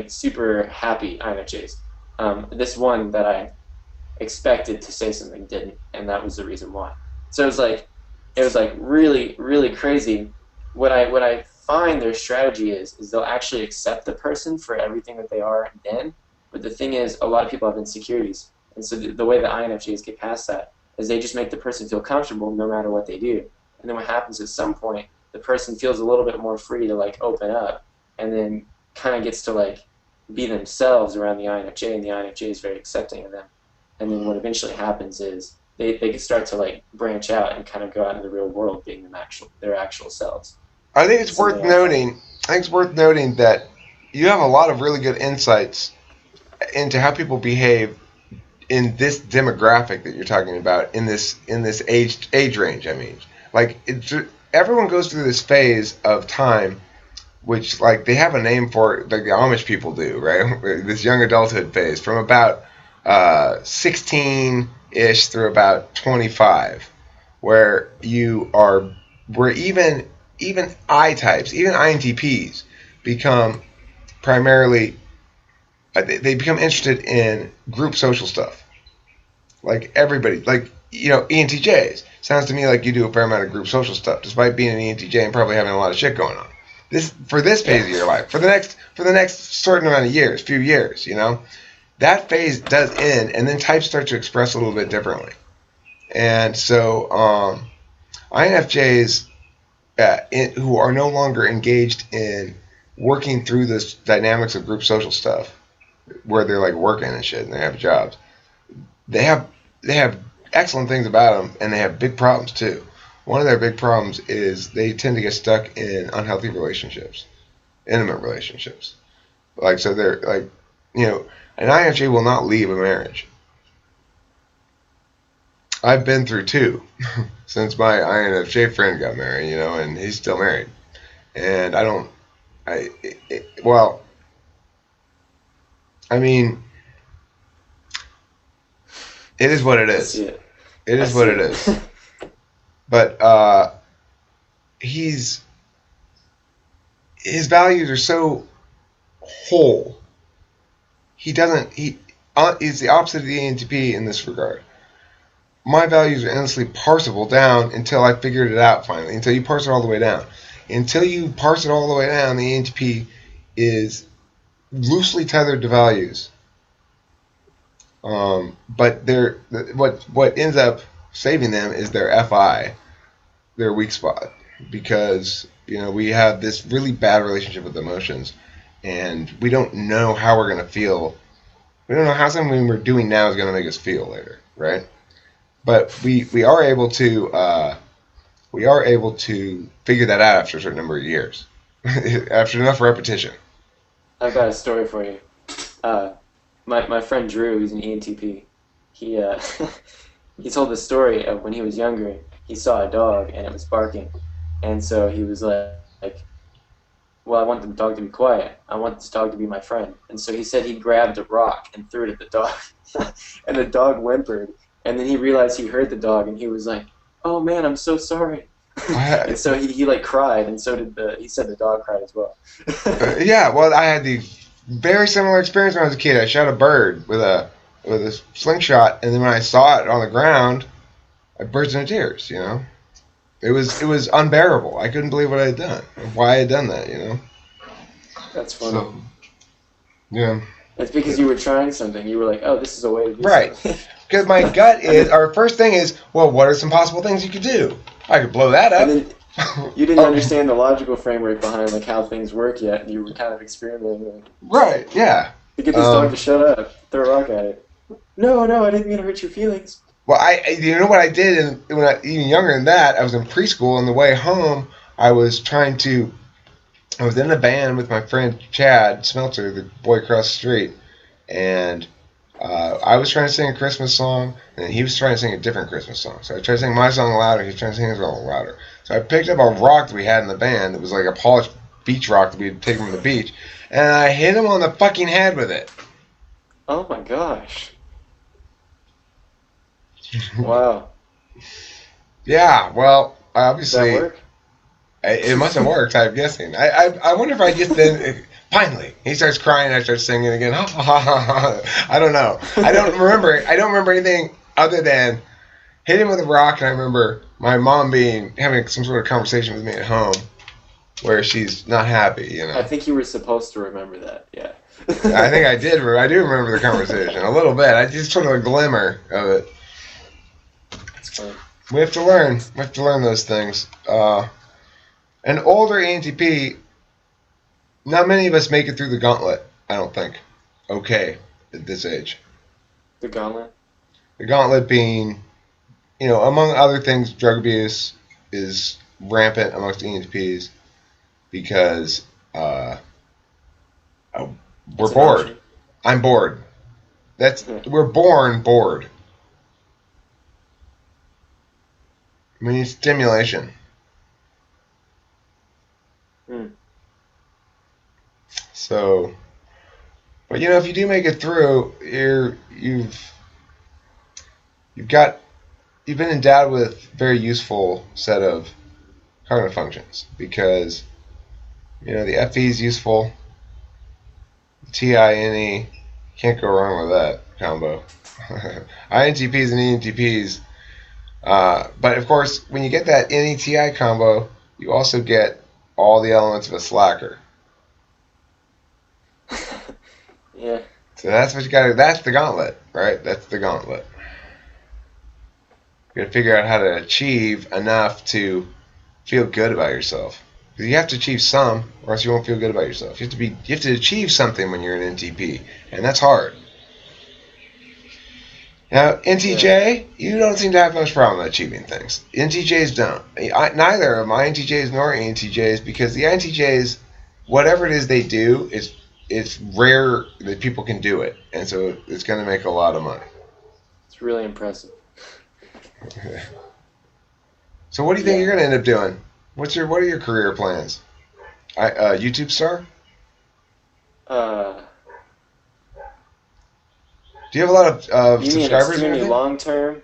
super happy INFJs. This one that I expected to say something didn't, and that was the reason why. So it was like really, really crazy. What I find their strategy is they'll actually accept the person for everything that they are then. But the thing is, a lot of people have insecurities, and so the way that INFJs get past that is they just make the person feel comfortable no matter what they do. And then what happens at some point, the person feels a little bit more free to like open up, and then kind of gets to like be themselves around the INFJ, and the INFJ is very accepting of them. And then what eventually happens is they can start to like branch out and kind of go out into the real world being their actual selves. I think it's worth noting. I think it's worth noting that you have a lot of really good insights into how people behave in this demographic that you're talking about, in this age range. I mean, like everyone goes through this phase of time, which like they have a name for it, like the Amish people do, right? This young adulthood phase from about 16-ish through about 25, where even I types, even INTPs become primarily they become interested in group social stuff. Like everybody, like ENTJs. sounds to me like you do a fair amount of group social stuff, despite being an ENTJ and probably having a lot of shit going on. For this phase of your life, for the next certain amount of years, few years, that phase does end, and then types start to express a little bit differently. And so INFJs who are no longer engaged in working through this dynamics of group social stuff, where they're like working and shit and they have jobs, they have excellent things about them, and they have big problems too. One of their big problems is they tend to get stuck in unhealthy relationships, intimate relationships. Like, so they're like, an INFJ will not leave a marriage. I've been through two since my INFJ friend got married, and he's still married. And it is what it is. It is what it is. But his values are so whole. He's the opposite of the ENTP in this regard. My values are endlessly parsable down until I figured it out finally. Until you parse it all the way down. Until you parse it all the way down, the ENTP is loosely tethered to values. But what ends up saving them is their FI, their weak spot, because we have this really bad relationship with emotions, and we don't know how we're gonna feel. We don't know how something we're doing now is gonna make us feel later, right? But we are able to figure that out after a certain number of years, after enough repetition. I've got a story for you. My friend Drew, he's an ENTP. He told the story of when he was younger. He saw a dog and it was barking, and so he was like, well, I want the dog to be quiet. I want this dog to be my friend. And so he said he grabbed a rock and threw it at the dog, and the dog whimpered. And then he realized he heard the dog, and he was like, "Oh man, I'm so sorry." And so he like cried, and so did he said the dog cried as well. Yeah, well, I had the very similar experience when I was a kid. I shot a bird with a slingshot, and then when I saw it on the ground, I burst into tears. It was unbearable. I couldn't believe what I had done, why I had done that. That's funny. So, yeah. It's because you were trying something. You were like, "Oh, this is a way to do right." something. Because my gut is, our first thing is, well, what are some possible things you could do? I could blow that up. And then you didn't understand the logical framework behind like how things work yet, and you were kind of experimenting. Right, yeah. To get this dog to shut up, throw a rock at it. No, I didn't mean to hurt your feelings. Well, you know what I did when even younger than that? I was in preschool. On the way home, I was in a band with my friend Chad Smelter, the boy across the street, and I was trying to sing a Christmas song, and he was trying to sing a different Christmas song. So I tried to sing my song louder, he was trying to sing his song louder. So I picked up a rock that we had in the band that was like a polished beach rock that we had taken from the beach, and I hit him on the fucking head with it. Oh my gosh. Wow. Yeah, well, obviously... Did that work? It must have worked, I'm guessing. I wonder if I just then... Finally, he starts crying and I start singing again. I don't know. I don't remember anything other than hit him with a rock, and I remember my mom having some sort of conversation with me at home where she's not happy, I think you were supposed to remember that, yeah. I think I did. I do remember the conversation a little bit. I just sort of a glimmer of it. That's fun. We have to learn. We have to learn those things. An older ENTP... Not many of us make it through the gauntlet, I don't think. Okay, at this age. The gauntlet? The gauntlet being, among other things, drug abuse is rampant amongst ENTPs because we're bored. Option. I'm bored. We're born bored. We need stimulation. So, but if you do make it through, you've been endowed with a very useful set of cognitive functions, because the FE is useful, the TINE, can't go wrong with that combo. INTPs and ENTPs But of course, when you get that NETI combo, you also get all the elements of a slacker. Yeah. So that's what you got to. That's the gauntlet, right? That's the gauntlet. You got to figure out how to achieve enough to feel good about yourself. Because you have to achieve some, or else you won't feel good about yourself. You have to achieve something when you're an NTP, and that's hard. Now, Yeah. NTJ, you don't seem to have much problem achieving things. NTJs don't. Neither of my NTJs nor ENTJs, because the ENTJs, whatever it is they do, it's rare that people can do it, and so it's going to make a lot of money. It's really impressive. So, what do you think Yeah. you're going to end up doing? What are your career plans? YouTube star? Uh, Do you have a lot of you mean subscribers and extremely everything? long term?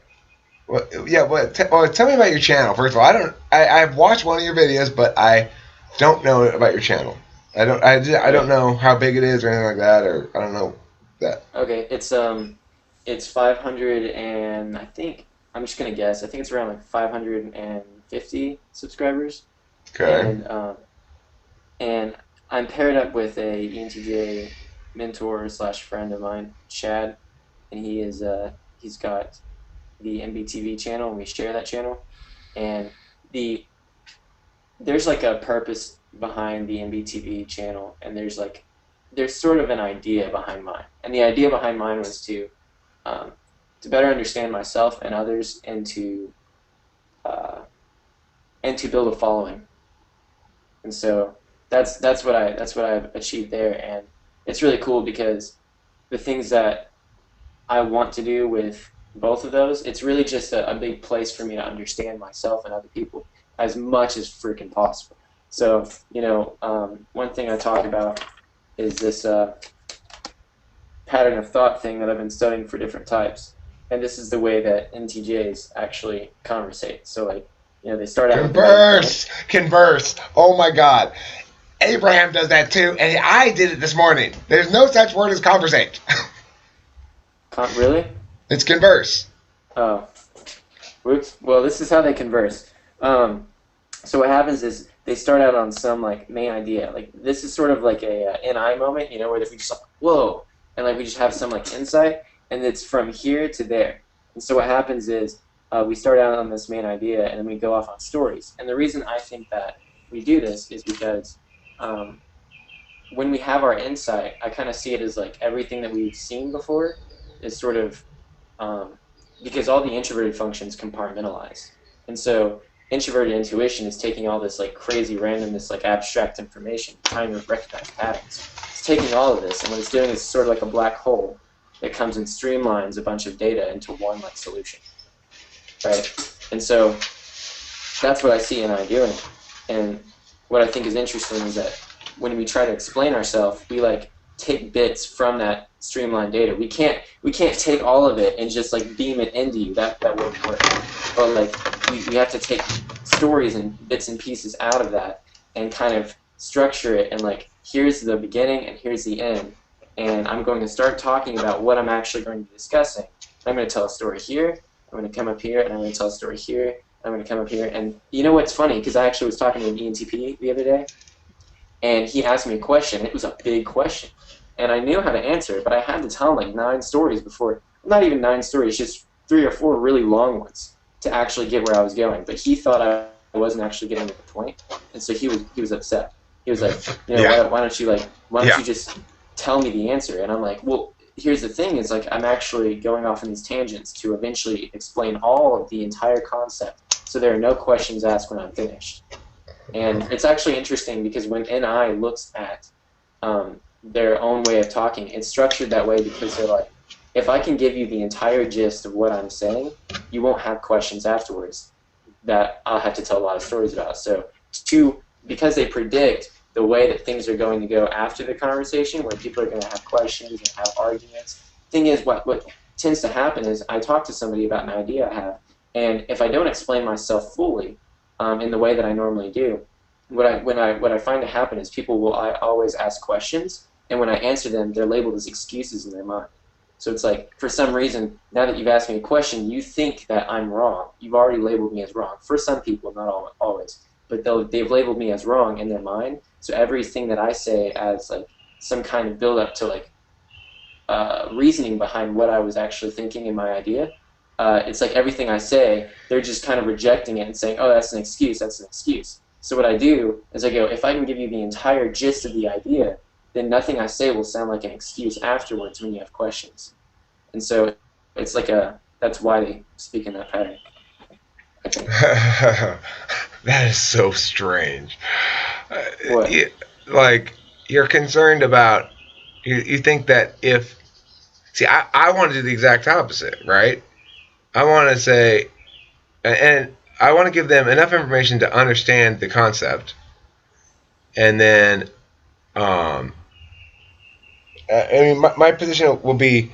Well, yeah. Well, tell me about your channel first of all. I've watched one of your videos, but I don't know about your channel. I don't Okay. know how big it is or anything like that, or I don't know that. Okay. It's 500 and I think I'm just gonna guess. I think it's around like 550 subscribers, Okay. and I'm paired up with a ENTJ mentor slash friend of mine, Chad, and he's got the MBTV channel, and we share that channel. And the there's like a purpose behind the MBTV channel, and there's sort of an idea behind mine. And the idea behind mine was um, to better understand myself and others, uh, and to build a following. And so that's what I've achieved there, and it's really cool because the things that I want to do with both of those, it's really just a big place for me to understand myself and other people as much as freaking possible. So, one thing I talk about is this pattern of thought thing that I've been studying for different types. And this is the way that NTJs actually conversate. So, like, they start out with the main point. Converse. Oh my God. Abraham does that too, and I did it this morning. There's no such word as conversate. Really? It's converse. Oh, whoops. Well, this is how they converse. So what happens is they start out on some like main idea. Like this is sort of like a NI moment, where we just like whoa, and like we just have some like insight, and it's from here to there. And so what happens is we start out on this main idea, and then we go off on stories. And the reason I think that we do this is because um, when we have our insight, I kind of see it as like everything that we've seen before is sort of um, because all the introverted functions compartmentalize. And so introverted intuition is taking all this like crazy randomness, like abstract information, trying to recognize patterns. It's taking all of this, and what it's doing is sort of like a black hole that comes and streamlines a bunch of data into one like solution, right? And so that's what I see and I doing. And what I think is interesting is that when we try to explain ourselves, we like take bits from that streamlined data. We can't take all of it and just like beam it into you. That wouldn't work. But like we have to take stories and bits and pieces out of that and kind of structure it, and like here's the beginning and here's the end. And I'm going to start talking about what I'm actually going to be discussing. I'm going to tell a story here, I'm going to come up here, and I'm going to tell a story here, I'm going to come up here. And you know what's funny? Because I actually was talking to an ENTP the other day, and he asked me a question. It was a big question. And I knew how to answer it, but I had to tell him like 9 stories before, not even 9 stories, just 3 or 4 really long ones to actually get where I was going. But he thought I wasn't actually getting to the point, and so he was upset. He was like, Yeah. why don't you just tell me the answer? And I'm like, well, here's the thing is like I'm actually going off on these tangents to eventually explain all of the entire concept, so there are no questions asked when I'm finished. And it's actually interesting because when NI looks at their own way of talking, it's structured that way because they're like, if I can give you the entire gist of what I'm saying, you won't have questions afterwards that I'll have to tell a lot of stories about. So because they predict the way that things are going to go after the conversation, where people are going to have questions and have arguments. Thing is, what tends to happen is I talk to somebody about an idea I have, and if I don't explain myself fully in the way that I normally do, what I find to happen is people will always ask questions, and when I answer them, they're labeled as excuses in their mind. So it's like, for some reason, now that you've asked me a question, you think that I'm wrong. You've already labeled me as wrong. For some people, not always, but they've labeled me as wrong in their mind. So everything that I say as like some kind of build up to like reasoning behind what I was actually thinking in my idea, it's like everything I say, they're just kind of rejecting it and saying, oh, that's an excuse, that's an excuse. So what I do is I go, if I can give you the entire gist of the idea, then nothing I say will sound like an excuse afterwards when you have questions. And so it's like that's why they speak in that pattern, I think. That is so strange. What? Like, you're concerned about, you think that if, see, I want to do the exact opposite, right? I want to say, and I want to give them enough information to understand the concept, and then, I mean, my position will be,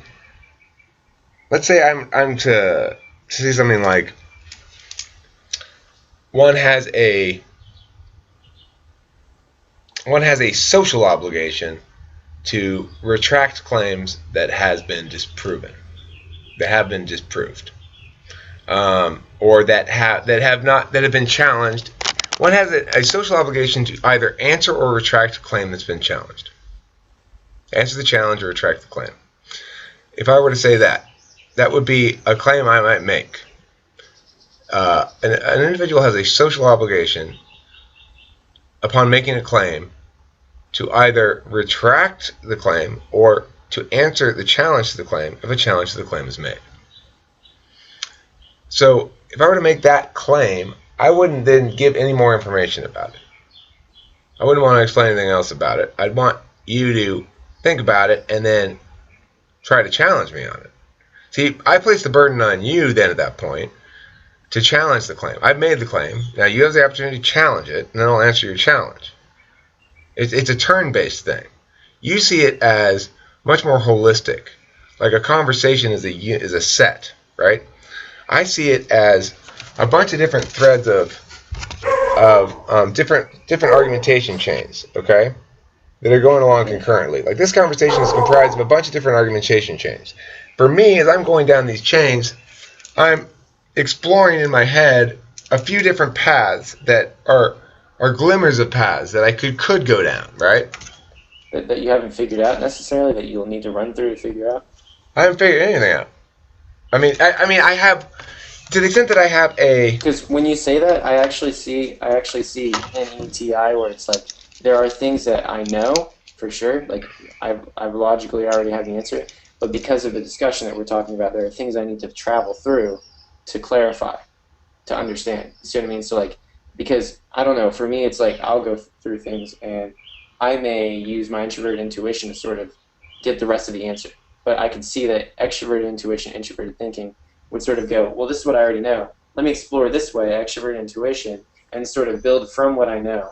let's say I'm to see something like, one has a social obligation to retract claims that have been disproved, or that have been challenged. One has a social obligation to either answer or retract a claim that's been challenged. Answer the challenge or retract the claim. If I were to say that would be a claim I might make. An individual has a social obligation upon making a claim to either retract the claim or to answer the challenge to the claim if a challenge to the claim is made. So if I were to make that claim, I wouldn't then give any more information about it. I wouldn't want to explain anything else about it. I'd want you to think about it and then try to challenge me on it. See, I place the burden on you then at that point to challenge the claim. I've made the claim. Now you have the opportunity to challenge it, and then I'll answer your challenge. It's a turn-based thing. You see it as much more holistic. Like a conversation is a set, right? I see it as a bunch of different threads of different argumentation chains, okay, that are going along concurrently. Like this conversation is comprised of a bunch of different argumentation chains. For me, as I'm going down these chains, I'm exploring in my head a few different paths that are glimmers of paths that I could go down, right? That you haven't figured out necessarily, that you'll need to run through to figure out? I haven't figured anything out. I mean, I have, to the extent that I have a... Because when you say that, I actually see NETI where it's like, there are things that I know for sure, like I've logically already have the answer, but because of the discussion that we're talking about, there are things I need to travel through to clarify, to understand. You see what I mean? So like, because, I don't know, for me it's like I'll go through things and I may use my introverted intuition to sort of get the rest of the answer. But I can see that extroverted intuition, introverted thinking would sort of go, well, this is what I already know. Let me explore this way, extroverted intuition, and sort of build from what I know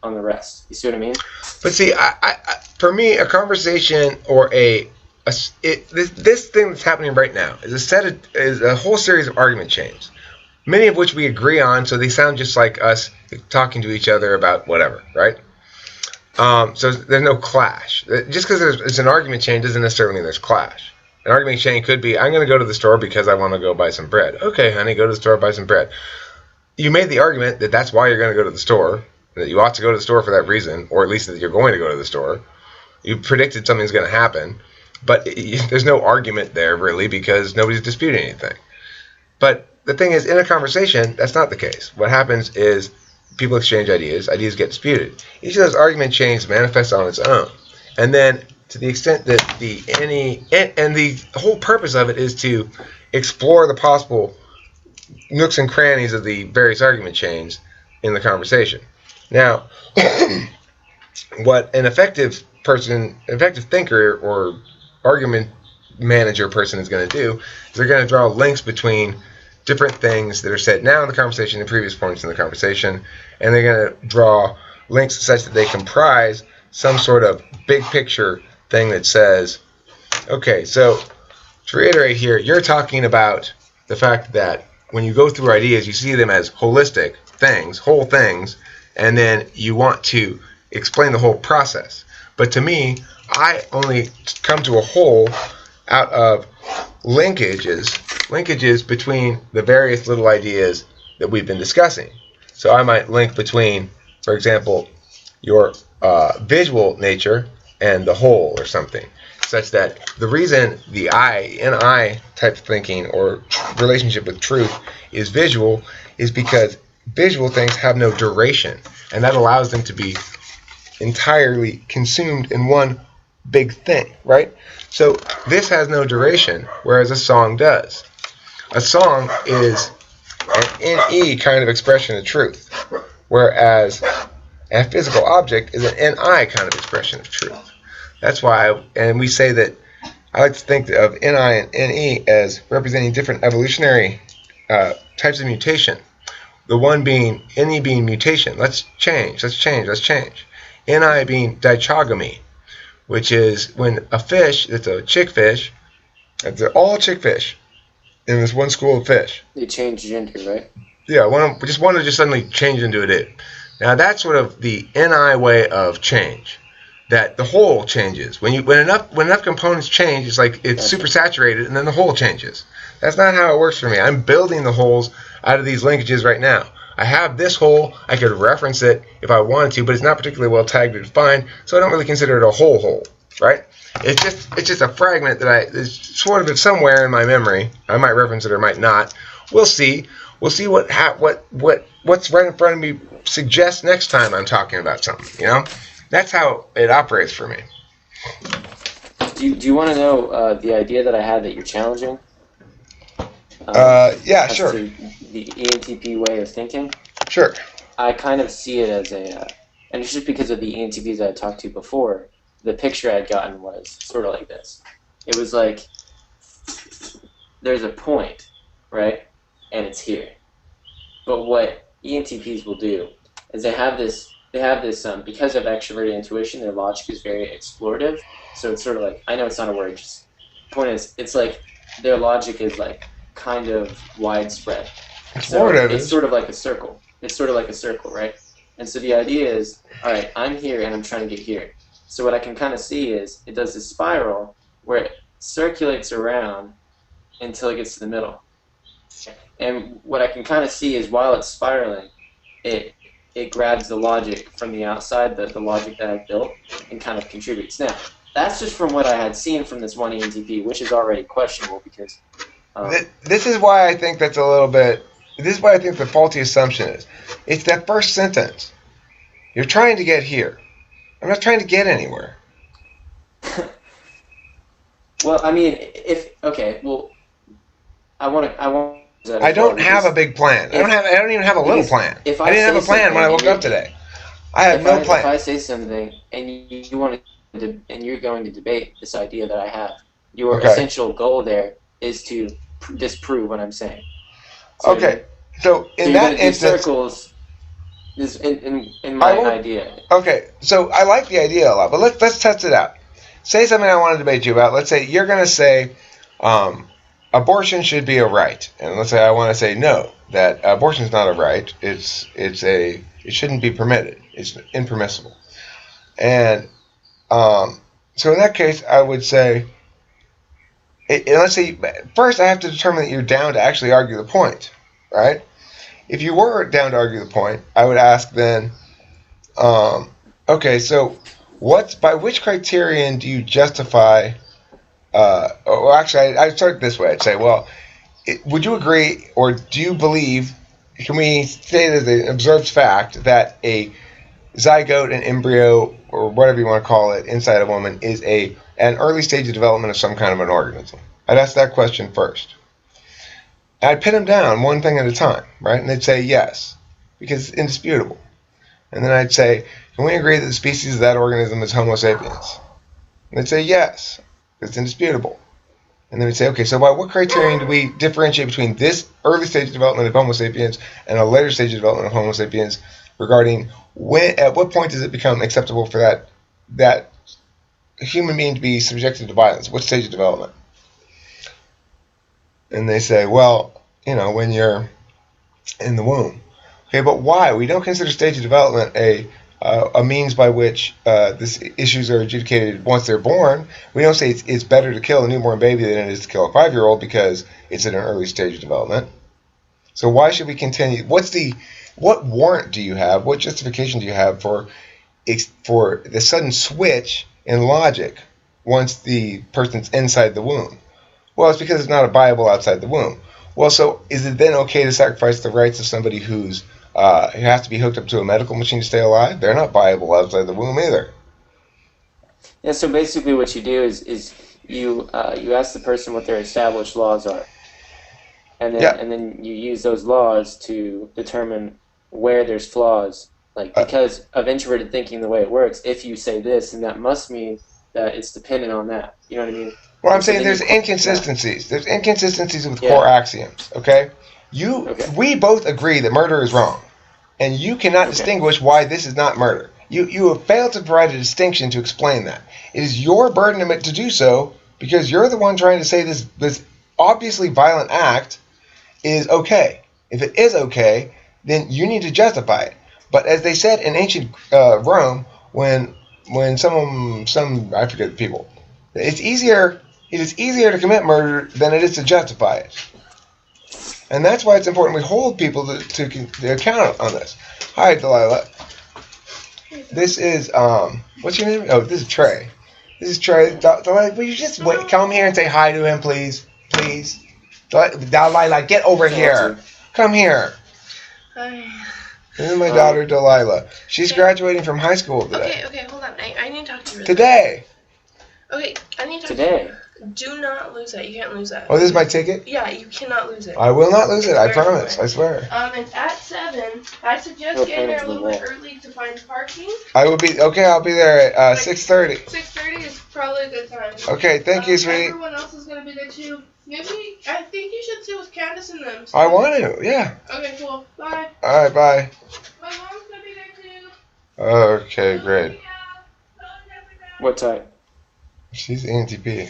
on the rest. You see what I mean? But see, for me, a conversation or this thing that's happening right now is a whole series of argument chains, many of which we agree on, so they sound just like us talking to each other about whatever, right? So there's no clash. Just because it's an argument chain doesn't necessarily mean there's clash. An argument chain could be, I'm going to go to the store because I want to go buy some bread. Okay, honey, go to the store, buy some bread. You made the argument that that's why you're going to go to the store, that you ought to go to the store for that reason, or at least that you're going to go to the store. You predicted something's going to happen, but there's no argument there really because nobody's disputing anything. But the thing is, in a conversation, that's not the case. What happens is people exchange ideas get disputed. Each of those argument chains manifests on its own. And then to the extent that the whole purpose of it is to explore the possible nooks and crannies of the various argument chains in the conversation. Now, what an effective thinker or argument manager person is going to do is they're going to draw links between different things that are said now in the conversation and previous points in the conversation, and they're going to draw links such that they comprise some sort of big picture thing that says, okay, so to reiterate here, you're talking about the fact that when you go through ideas, you see them as holistic things, whole things, and then you want to explain the whole process. But to me, I only come to a whole out of linkages between the various little ideas that we've been discussing. So I might link between, for example, your visual nature and the whole or something, such that the reason the NI type thinking or relationship with truth is visual is because visual things have no duration, and that allows them to be entirely consumed in one big thing, right? So this has no duration, whereas a song does. A song is an NE kind of expression of truth, whereas a physical object is an NI kind of expression of truth. That's why, and we say that I like to think of NI and NE as representing different evolutionary types of mutation. The one being, NE being mutation. Let's change. NI being dichogamy, which is when a fish, it's a chick fish, they're all chick fish in this one school of fish. They change gender, right? Yeah, one just suddenly change into a dude. Now that's sort of the NI way of change. That the whole changes. When enough components change, it's like it's super saturated, and then the whole changes. That's not how it works for me. I'm building the holes out of these linkages right now. I have this hole. I could reference it if I wanted to, but it's not particularly well tagged or defined, so I don't really consider it a whole hole, right? It's just a fragment that it's sort of somewhere in my memory. I might reference it or might not. We'll see. We'll see what's right in front of me suggests next time I'm talking about something. You know, that's how it operates for me. Do you want to know the idea that I had that you're challenging? Yeah, sure. The ENTP way of thinking. Sure. I kind of see it as and it's just because of the ENTPs I talked to before. The picture I'd gotten was sort of like this. It was like there's a point, right, and it's here. But what ENTPs will do is they have this because of extroverted intuition, their logic is very explorative. So it's sort of like, I know it's not a word. Just the point is, it's like their logic is like kind of widespread. So it's sort of like a circle. It's sort of like a circle, right? And so the idea is, all right, I'm here and I'm trying to get here. So what I can kind of see is it does this spiral where it circulates around until it gets to the middle. And what I can kind of see is while it's spiraling, it grabs the logic from the outside, the logic that I built, and kind of contributes. Now, that's just from what I had seen from this one ENTP, which is already questionable because... This is why I think that's a little bit... This is why I think the faulty assumption is. It's that first sentence. You're trying to get here. I'm not trying to get anywhere. Well, I mean, I don't have a big plan. I don't even have a little plan. I didn't have a plan when I woke up today. I have no plan. If I say something and you want to, and you're going to debate this idea that I have, your essential goal there is to disprove what I'm saying. So okay. So in that instance, circles is in my idea. Okay. So I like the idea a lot, but let's test it out. Say something I want to debate you about. Let's say you're going to say abortion should be a right, and let's say I want to say no, that abortion is not a right. It shouldn't be permitted. It's impermissible. And so in that case, I would say, let's say first I have to determine that you're down to actually argue the point, right? If you were down to argue the point, I would ask then, okay, so by which criterion do you justify? I'd start this way. I'd say, well, would you agree or do you believe? Can we say that the observed fact that a zygote, an embryo, or whatever you want to call it, inside a woman is an early stage of development of some kind of an organism? I'd ask that question first. I'd pin them down one thing at a time, right? And they'd say yes, because it's indisputable. And then I'd say, can we agree that the species of that organism is Homo sapiens? And they'd say yes, it's indisputable. And then we'd say, okay, so by what criterion do we differentiate between this early stage of development of Homo sapiens and a later stage of development of Homo sapiens regarding at what point does it become acceptable for that human being to be subjected to violence? What stage of development? And they say, well, when you're in the womb. Okay, but why? We don't consider stage of development a a means by which these issues are adjudicated once they're born. We don't say it's better to kill a newborn baby than it is to kill a 5-year-old because it's in an early stage of development. So why should we continue? What warrant do you have? What justification do you have for the sudden switch in logic once the person's inside the womb? Well, it's because it's not viable outside the womb. Well, so is it then okay to sacrifice the rights of somebody who has to be hooked up to a medical machine to stay alive? They're not viable outside the womb either. Yeah. So basically, what you do is you ask the person what their established laws are, and then you use those laws to determine where there's flaws. Like, because of introverted thinking, the way it works, if you say this, then that must mean that it's dependent on that. You know what I mean? Well, I'm saying there's inconsistencies. There's inconsistencies with core axioms. Okay, we both agree that murder is wrong, and you cannot distinguish why this is not murder. You have failed to provide a distinction to explain that. It is your burden to do so because you're the one trying to say this obviously violent act is okay. If it is okay, then you need to justify it. But as they said in ancient Rome, when some I forget the people, it is easier to commit murder than it is to justify it. And that's why it's important we hold people to account on this. Hi, Delilah. This is what's your name? Oh, this is Trey. This is Trey. Delilah, will you just come here and say hi to him, please? Please. Delilah, get over here. Come here. Hi. This is my daughter, Delilah. She's graduating from high school today. Okay, hold on. I need to talk to you. Today. Okay, I need to talk Today. to you. Do not lose that. You can't lose that. Oh, this is my ticket? Yeah, you cannot lose it. I will not lose it. I promise. I swear. It's at 7. I suggest getting there a little bit early to find parking. I will be okay. I'll be there at 6:30. 6:30 is probably a good time. Okay, thank you, sweetie. Everyone else is gonna be there too. Maybe I think you should sit with Candace and them. I want to. Yeah. Okay, cool. Bye. All right. Bye. My mom's gonna be there too. Okay, great. What type? She's ENTP.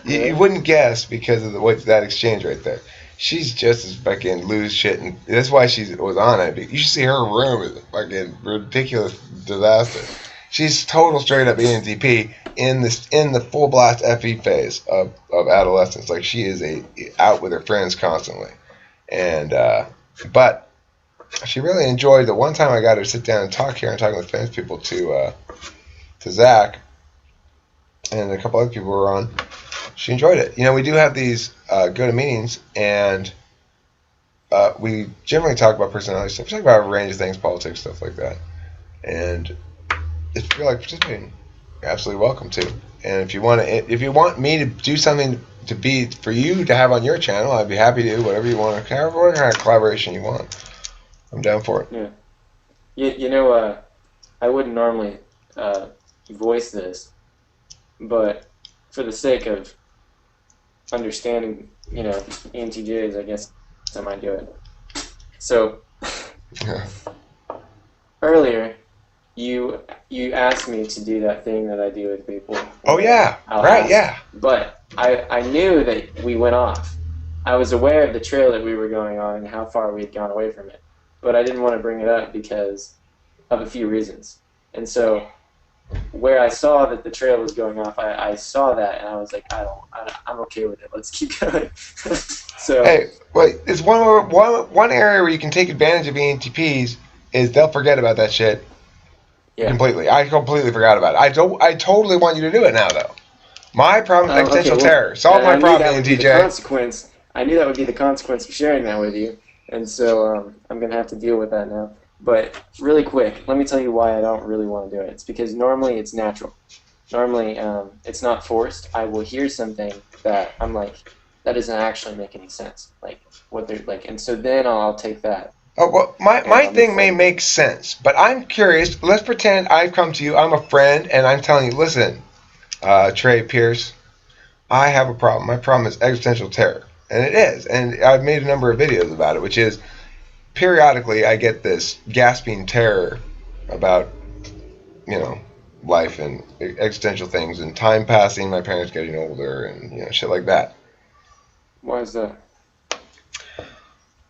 You wouldn't guess because of that exchange right there. She's just as fucking loose shit, and that's why she was on it. You should see her room is a fucking ridiculous disaster. She's total straight up ENTP in the full blast FE phase of adolescence. Like she is out with her friends constantly, and but she really enjoyed the one time I got her to sit down and talk here and talking with famous people to Zach and a couple other people were on. She enjoyed it. You know, we do have these go-to meetings, and we generally talk about personality stuff. We talk about a range of things, politics, stuff like that. And if you feel like participating, you're absolutely welcome to. And if you want me to do something for you to have on your channel, I'd be happy to. Whatever you want, whatever kind of collaboration you want, I'm down for it. Yeah. You know, I wouldn't normally voice this, but for the sake of understanding, you know, ENTJs, I guess I might do it. So, earlier, you asked me to do that thing that I do with people. Oh, yeah. Right, yeah. But I knew that we went off. I was aware of the trail that we were going on and how far we had gone away from it. But I didn't want to bring it up because of a few reasons. And so, where I saw that the trail was going off, I saw that and I was like, I'm okay with it. Let's keep going. So hey, wait, it's one area where you can take advantage of ENTPs is they'll forget about that shit completely. I completely forgot about it. I totally want you to do it now though. My problem is existential terror. Solve my problem, ENTJ. I knew that would be the consequence of sharing that with you, and so I'm gonna have to deal with that now. But really quick, let me tell you why I don't really want to do it. It's because normally it's natural. Normally it's not forced. I will hear something that I'm like, that doesn't actually make any sense. Like what they're like, and so then I'll take that. Oh well, my thing may make sense, but I'm curious. Let's pretend I've come to you. I'm a friend, and I'm telling you, listen, Trey Pearce, I have a problem. My problem is existential terror, and it is. And I've made a number of videos about it, which is. Periodically, I get this gasping terror about, you know, life and existential things and time passing, my parents getting older, and you know, shit like that. Why is that?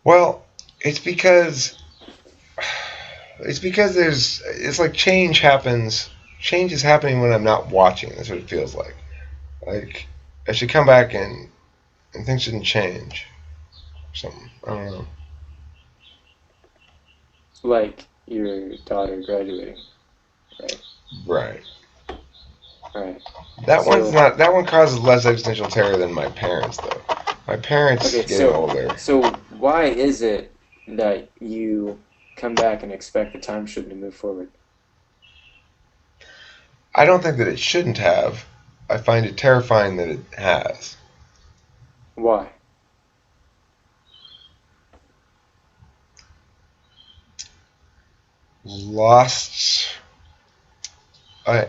Well, it's because It's because it's like change happens. Change is happening when I'm not watching. That's what it feels like. Like I should come back and things shouldn't change. Or something. I don't know. Like your daughter graduating, right? Right. Right. That So- one's not. That one causes less existential terror than my parents, though. My parents Okay, getting older. So why is it that you come back and expect the time shouldn't have moved forward? I don't think that it shouldn't have. I find it terrifying that it has. Why? Lost. I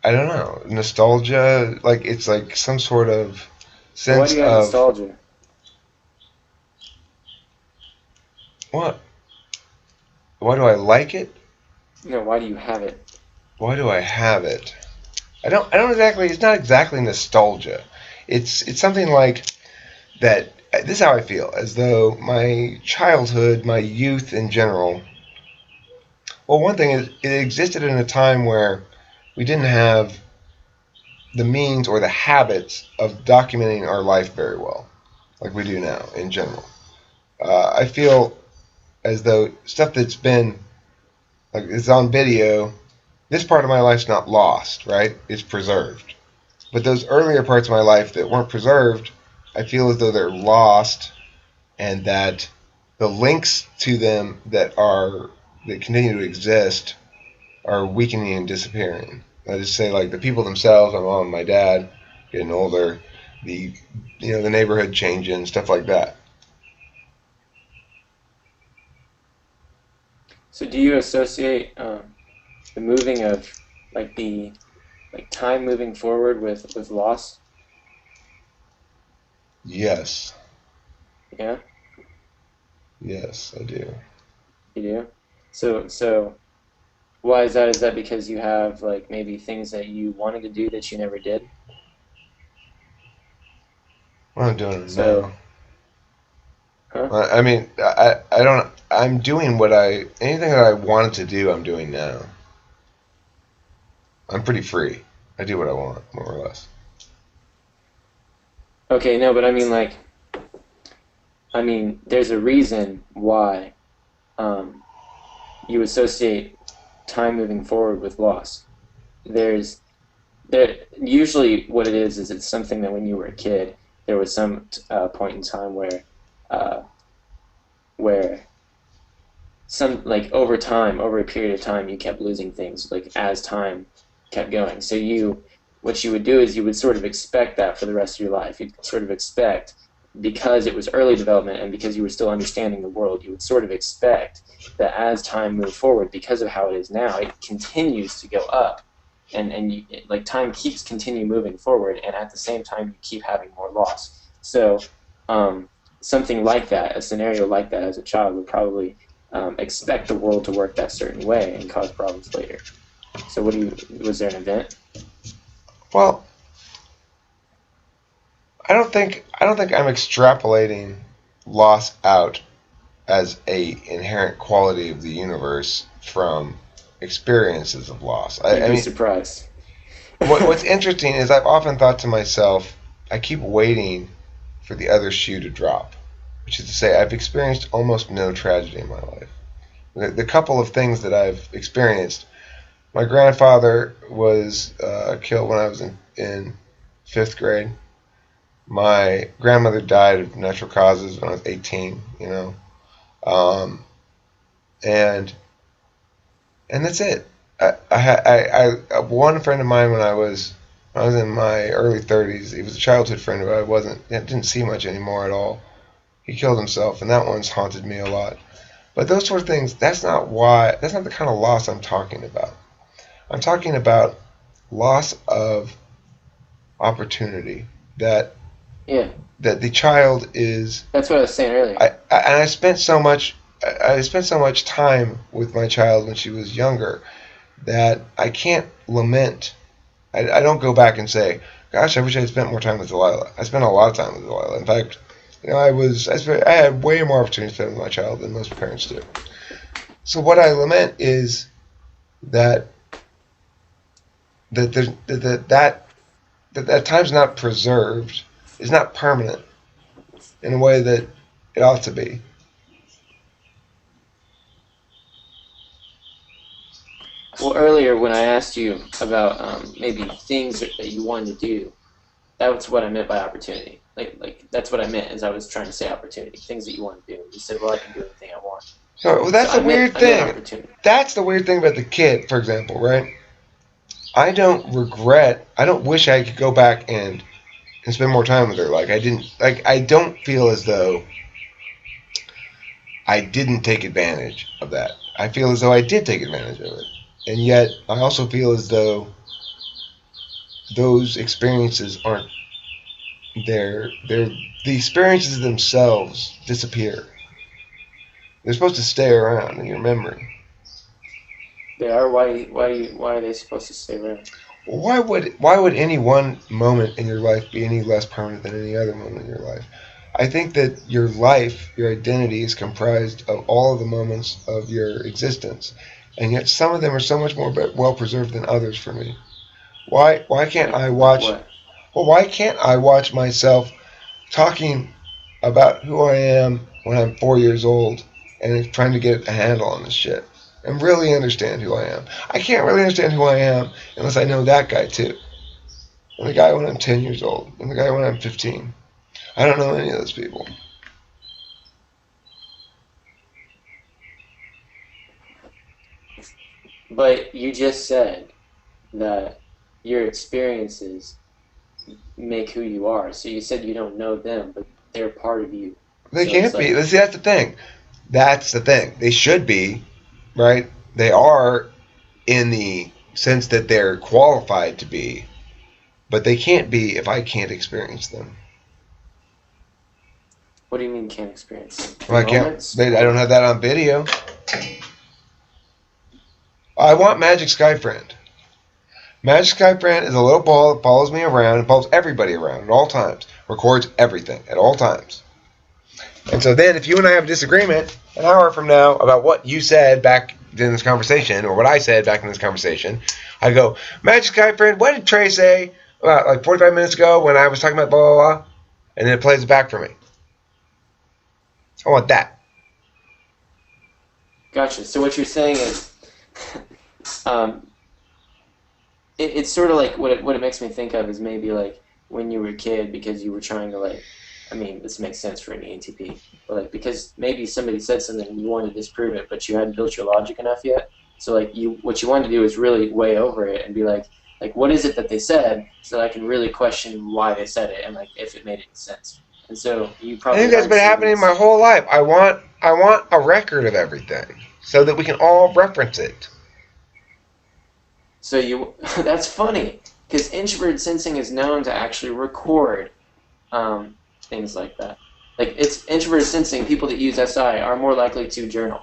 don't know. Nostalgia, like it's like some sort of sense Why do you have of nostalgia? what? Why do I like it? No, why do you have it? Why do I have it? I don't exactly. It's not exactly nostalgia. It's something like that. This is how I feel, as though my childhood, my youth in general. Well, one thing is it existed in a time where we didn't have the means or the habits of documenting our life very well, like we do now in general. I feel as though stuff that's been like it's on video. This part of my life's not lost, right? It's preserved. But those earlier parts of my life that weren't preserved, I feel as though they're lost, and that the links to them that continue to exist are weakening and disappearing. I just say like the people themselves, my mom and my dad getting older, the neighborhood changing, stuff like that. So do you associate the moving of time moving forward with loss? Yes. Yeah, Yes, I do. you do. So why is that? Is that because you have like maybe things that you wanted to do that you never did? Well, I'm doing it So- now. Huh? I mean, I don't. I'm doing anything that I wanted to do. I'm doing now. I'm pretty free. I do what I want, more or less. Okay, no, but I mean, there's a reason why you associate time moving forward with loss. Usually what it is it's something that when you were a kid, there was some point in time where some like over a period of time, you kept losing things like as time kept going. So what you would do is you would sort of expect that for the rest of your life. You'd sort of expect, because it was early development and because you were still understanding the world, you would sort of expect that as time moved forward, because of how it is now, it continues to go up. And time keeps continue moving forward, and at the same time, you keep having more loss. So something like that, a scenario like that as a child would probably expect the world to work that certain way and cause problems later. So was there an event? Well, I don't think I'm extrapolating loss out as a inherent quality of the universe from experiences of loss. You'd I be mean, surprised. what's interesting is I've often thought to myself, I keep waiting for the other shoe to drop, which is to say, I've experienced almost no tragedy in my life. The couple of things that I've experienced, my grandfather was killed when I was in 5th grade. My grandmother died of natural causes when I was 18. And that's it. One friend of mine when I was in my early 30s. He was a childhood friend, but didn't see much anymore at all. He killed himself, and that one's haunted me a lot. But those sort of things, that's not the kind of loss I'm talking about. I'm talking about loss of opportunity that the child is. That's what I was saying earlier. I spent so much time with my child when she was younger that I can't lament. I don't go back and say, "Gosh, I wish I had spent more time with Delilah." I spent a lot of time with Delilah. In fact, I had way more opportunity to spend with my child than most parents do. So what I lament is that that time's not preserved, is not permanent in a way that it ought to be. Well, earlier when I asked you about maybe things that you wanted to do, that's what I meant by opportunity. Like that's what I meant as I was trying to say opportunity. Things that you want to do. You said, well, I can do anything I want. So well, that's the weird thing. That's the weird thing about the kid, for example, right? I don't wish I could go back and spend more time with her. I don't feel as though I didn't take advantage of that. I feel as though I did take advantage of it. And yet, I also feel as though those experiences aren't there. The experiences themselves disappear. They're supposed to stay around in your memory. They are. Why are they supposed to stay around? Well, why would any one moment in your life be any less permanent than any other moment in your life? I think that your life, your identity, is comprised of all of the moments of your existence, and yet some of them are so much more well preserved than others for me. Why can't I watch? What? Well, why can't I watch myself talking about who I am when I'm 4 years old and trying to get a handle on this shit and really understand who I am? I can't really understand who I am unless I know that guy too. And the guy when I'm 10 years old, and the guy when I'm 15. I don't know any of those people. But you just said that your experiences make who you are. So you said you don't know them, but they're part of you. They can't be. See, that's the thing. That's the thing. They should be, right? They are in the sense that they're qualified to be, but they can't be if I can't experience them. What do you mean can't experience them? Well, I don't have that on video. I want Magic Skyfriend. Magic Skyfriend is a little ball that follows me around and follows everybody around at all times. Records everything at all times. And so then if you and I have a disagreement an hour from now about what you said back in this conversation or what I said back in this conversation, I go, Magic Skyfriend, what did Trey say about like 45 minutes ago when I was talking about blah, blah, blah? And then it plays it back for me. I want that. Gotcha. So what you're saying is, it's sort of like what it makes me think of is maybe like when you were a kid because you were trying to like, I mean, this makes sense for an ENTP, but like because maybe somebody said something and you wanted to disprove it, but you hadn't built your logic enough yet. So like what you wanted to do is really weigh over it and be like what is it that they said so that I can really question why they said it and like if it made any sense. And so you probably. I think that's been happening my whole life. I want a record of everything so that we can all reference it. So that's funny because introverted sensing is known to actually record things like that. Like it's introverted sensing. People that use SI are more likely to journal,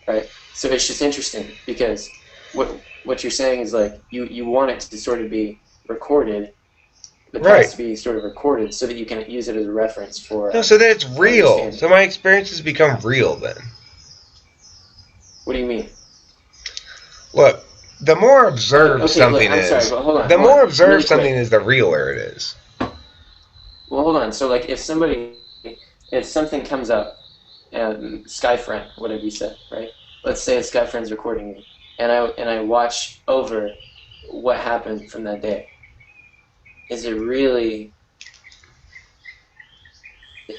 right? So it's just interesting because what you're saying is like you want it to sort of be recorded. The past to be sort of recorded so that you can use it as a reference for. No, so that it's real. So my experiences become real then. What do you mean? Look, the more observed something is, the more observed something is, the realer it is. Well, hold on. So, like, if something comes up, Skyfriend, whatever you said, right? Let's say a Skyfriend's recording me, and I watch over what happened from that day. Is it really?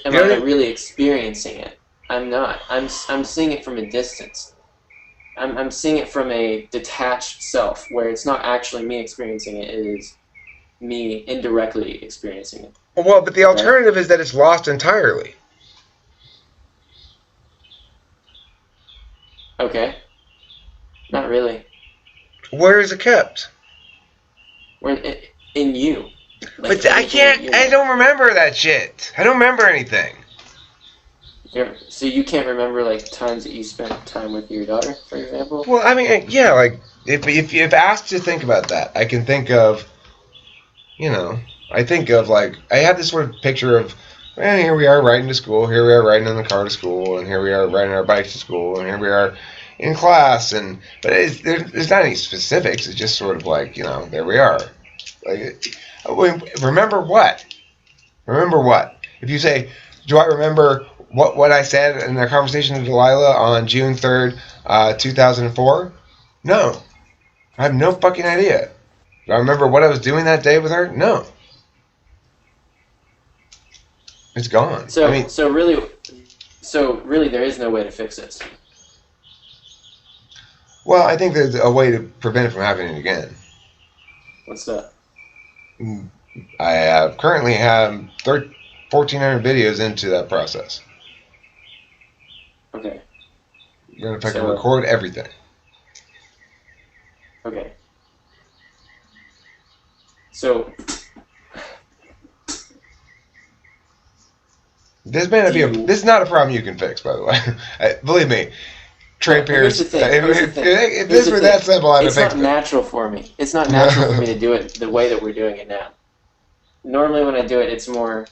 Am I really experiencing it? I'm not. I'm seeing it from a distance. I'm seeing it from a detached self, where it's not actually me experiencing it. It is me indirectly experiencing it. Well, but the alternative is that it's lost entirely. Okay. Not really. Where is it kept? In you. Like, but I can't. I don't remember that shit. I don't remember anything. So you can't remember like times that you spent time with your daughter, for example? Well, I mean, yeah. Like if asked to think about that, I can think of, I think of like I have this sort of picture of And here we are riding to school. Here we are riding in the car to school, and here we are riding our bikes to school, and here we are in class. But there's not any specifics. It's just sort of like, there we are. Like, remember what? Remember what? If you say, do I remember what I said in the conversation with Delilah on June 3rd, 2004? No. I have no fucking idea. Do I remember what I was doing that day with her? No. It's gone. So really, there is no way to fix this. Well, I think there's a way to prevent it from happening again. What's that? I currently have 1,400 videos into that process. Okay. You're going to record everything. Okay. So this may not this is not a problem you can fix, by the way. Believe me, Trey Pearce. If this were that simple, I'd have fixed it. It's not natural for me. It's not natural for me to do it the way that we're doing it now. Normally, when I do it, it's more.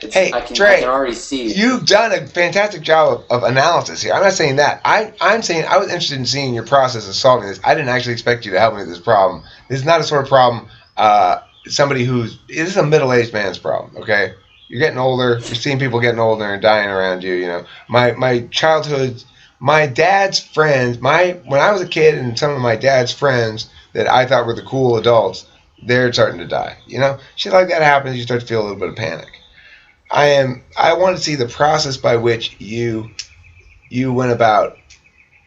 Hey, Trey, I can already see. You've done a fantastic job of analysis here. I'm not saying that. I'm saying I was interested in seeing your process of solving this. I didn't actually expect you to help me with this problem. This is not a sort of problem. This is a middle-aged man's problem. Okay, you're getting older. You're seeing people getting older and dying around you. My childhood, my dad's friends. When I was a kid, and some of my dad's friends that I thought were the cool adults, they're starting to die. Shit like that happens. You start to feel a little bit of panic. I want to see the process by which you went about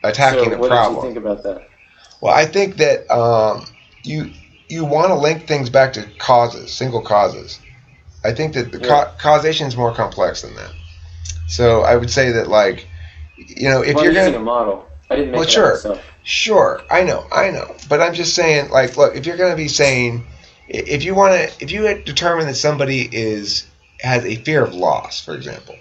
attacking a problem. What do you think about that? Well, I think that you want to link things back to causes, single causes. I think that the causation is more complex than that. So I would say that, like, if you're using a model, I didn't make it up myself. Sure, I know, but I'm just saying, like, look, if you're going to be saying, if you determine that somebody has a fear of loss, for example,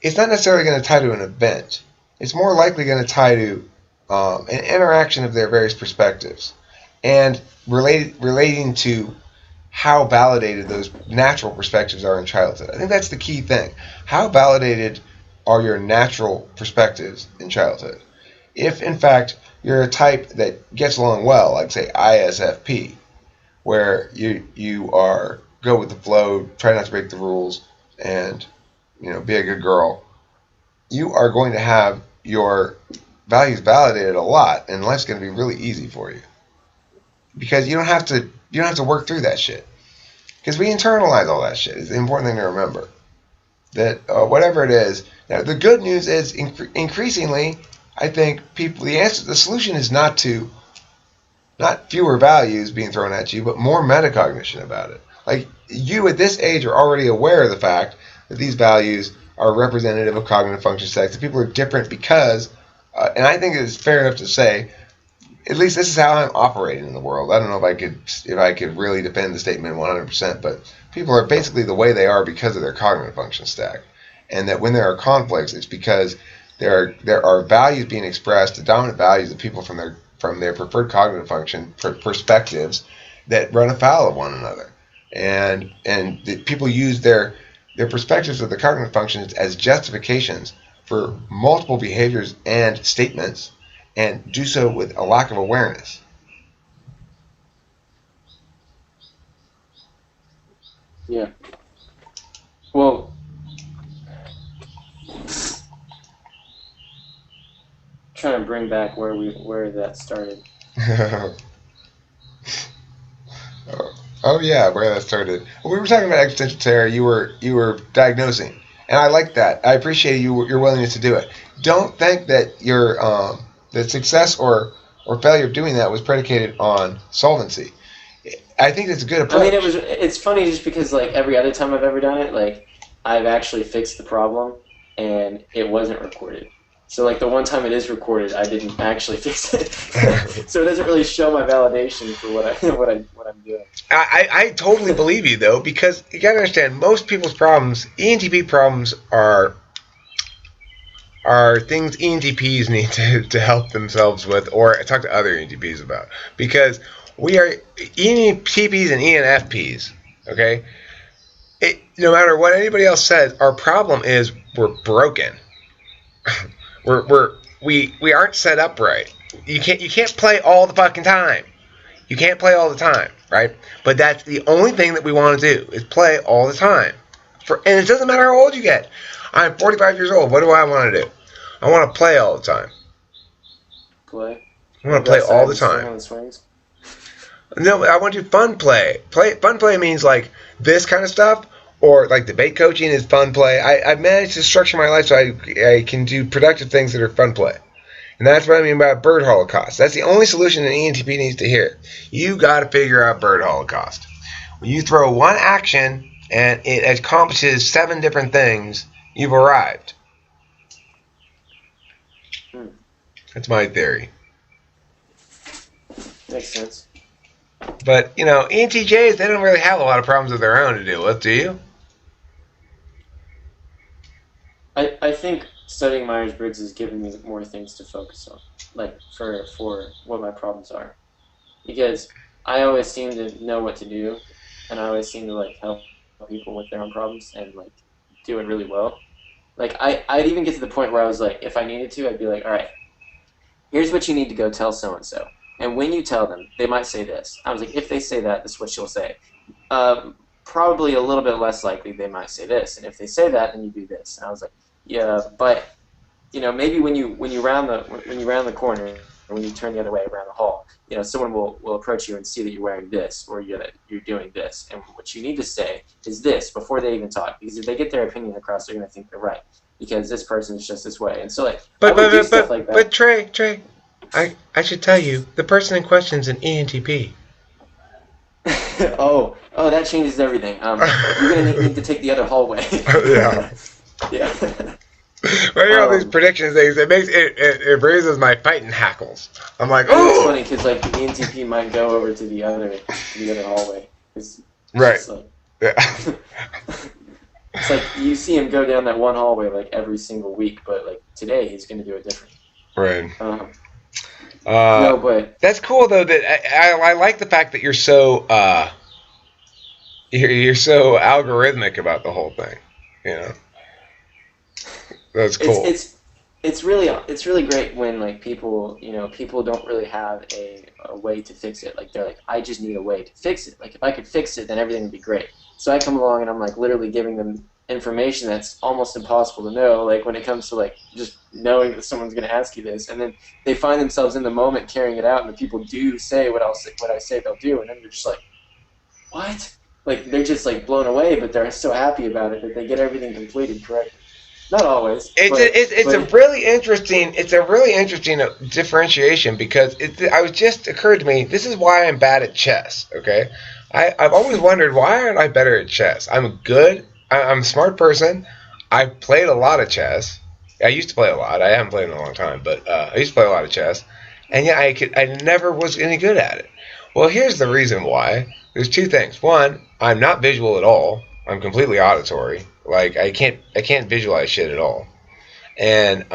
it's not necessarily going to tie to an event. It's more likely going to tie to an interaction of their various perspectives and relating to how validated those natural perspectives are in childhood. I think that's the key thing. How validated are your natural perspectives in childhood? If, in fact, you're a type that gets along well, like, say, ISFP, where you are go with the flow, try not to break the rules, and be a good girl, you are going to have your values validated a lot, and life's going to be really easy for you because you don't have to work through that shit, because we internalize all that shit. It's the important thing to remember that whatever it is. Now, the good news is increasingly, I think the solution is not fewer values being thrown at you, but more metacognition about it. Like, you at this age are already aware of the fact that these values are representative of cognitive function sets. That people are different because, and I think it's fair enough to say, at least this is how I'm operating in the world. I don't know if I could really defend the statement 100%, but people are basically the way they are because of their cognitive function stack, and that when there are conflicts, it's because there are values being expressed, the dominant values of people from their preferred cognitive function perspectives that run afoul of one another. And people use their perspectives of the cognitive functions as justifications for multiple behaviors and statements, and do so with a lack of awareness. Yeah. Well, trying to bring back where that started. Oh yeah, where that started. Well, we were talking about existential terror. You were diagnosing, and I like that. I appreciate your willingness to do it. Don't think that your the success or failure of doing that was predicated on solvency. I think it's a good approach. I mean, it's funny just because, like, every other time I've ever done it, like, I've actually fixed the problem and it wasn't recorded. So, like, the one time it is recorded, I didn't actually fix it. So it doesn't really show my validation for what I'm doing. I totally believe you, though, because you gotta understand, most people's problems, ENTP problems, are things ENTPs need to help themselves with, or talk to other ENTPs about. Because we are ENTPs and ENFPs, okay? no matter what anybody else says, our problem is we're broken. we aren't set up right. You can't play all the fucking time. You can't play all the time, right? But that's the only thing that we want to do is play all the time. And it doesn't matter how old you get. I'm 45 years old. What do I want to do? I want to play all the time. Play? I want to play all the time. On the swings? No, I want to do fun play. Fun play means like this kind of stuff, or like debate coaching is fun play. I've managed to structure my life so I can do productive things that are fun play. And that's what I mean by bird holocaust. That's the only solution an ENTP needs to hear. You got to figure out bird holocaust. When you throw one action and it accomplishes 7 different things, you've arrived. That's my theory. Makes sense. But, ENTJs, they don't really have a lot of problems of their own to deal with, do you? I think studying Myers-Briggs has given me more things to focus on, like for what my problems are. Because I always seem to know what to do, and I always seem to like help people with their own problems and like do it really well. Like I'd even get to the point where I was like, if I needed to, I'd be like, all right, here's what you need to go tell so-and-so. And when you tell them, they might say this. I was like, if they say that, this is what you'll say. Probably a little bit less likely they might say this. And if they say that, then you do this. And I was like, yeah, but maybe when you round the corner or when you turn the other way around the hall, someone will approach you and see that you're wearing this or you're doing this. And what you need to say is this before they even talk. Because if they get their opinion across, they're going to think they're right. Because this person is just this way. And so But Trey, I should tell you, the person in question is an ENTP. oh, that changes everything. You're gonna need to take the other hallway. Yeah. Yeah. When I hear all these prediction things, it raises my fighting hackles. I'm like, oh! It's oh. funny because like the ENTP might go over to the other hallway. Right. Yeah. It's like you see him go down that one hallway like every single week, but like today he's gonna do it different. Right. No, but that's cool though. That I like the fact that you're so you're so algorithmic about the whole thing. That's cool. It's really great when like people don't really have a way to fix it. Like they're like, I just need a way to fix it. Like if I could fix it, then everything would be great. So I come along and I'm like literally giving them information that's almost impossible to know, like when it comes to like just knowing that someone's going to ask you this, and then they find themselves in the moment carrying it out, and the people do say what I say they'll do, and then they're just like, what? Like they're just like blown away, but they're so happy about it that they get everything completed correctly. Not always. It's a really interesting differentiation because it just occurred to me, this is why I'm bad at chess. Okay, I've always wondered, why aren't I better at chess? I'm a smart person. I've played a lot of chess. I used to play a lot. I haven't played in a long time, but I used to play a lot of chess. And yeah, I never was any good at it. Well, here's the reason why. There's 2 things. One, I'm not visual at all. I'm completely auditory. Like I can't visualize shit at all. And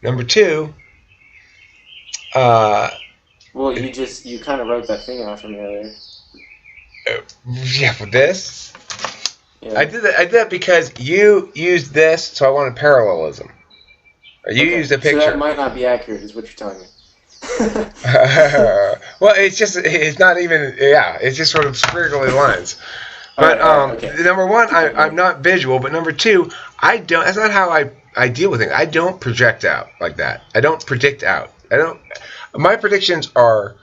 number 2, well, you kind of wrote that thing out for me earlier. Yeah, for this. Yeah. I did that because you used this, so I wanted parallelism. Or you used a picture. So that might not be accurate, is what you're telling me. Well, it's just sort of squiggly lines. But okay. Number 1, I'm not visual, but number 2, that's not how I deal with things. I don't project out like that. I don't predict out. My predictions are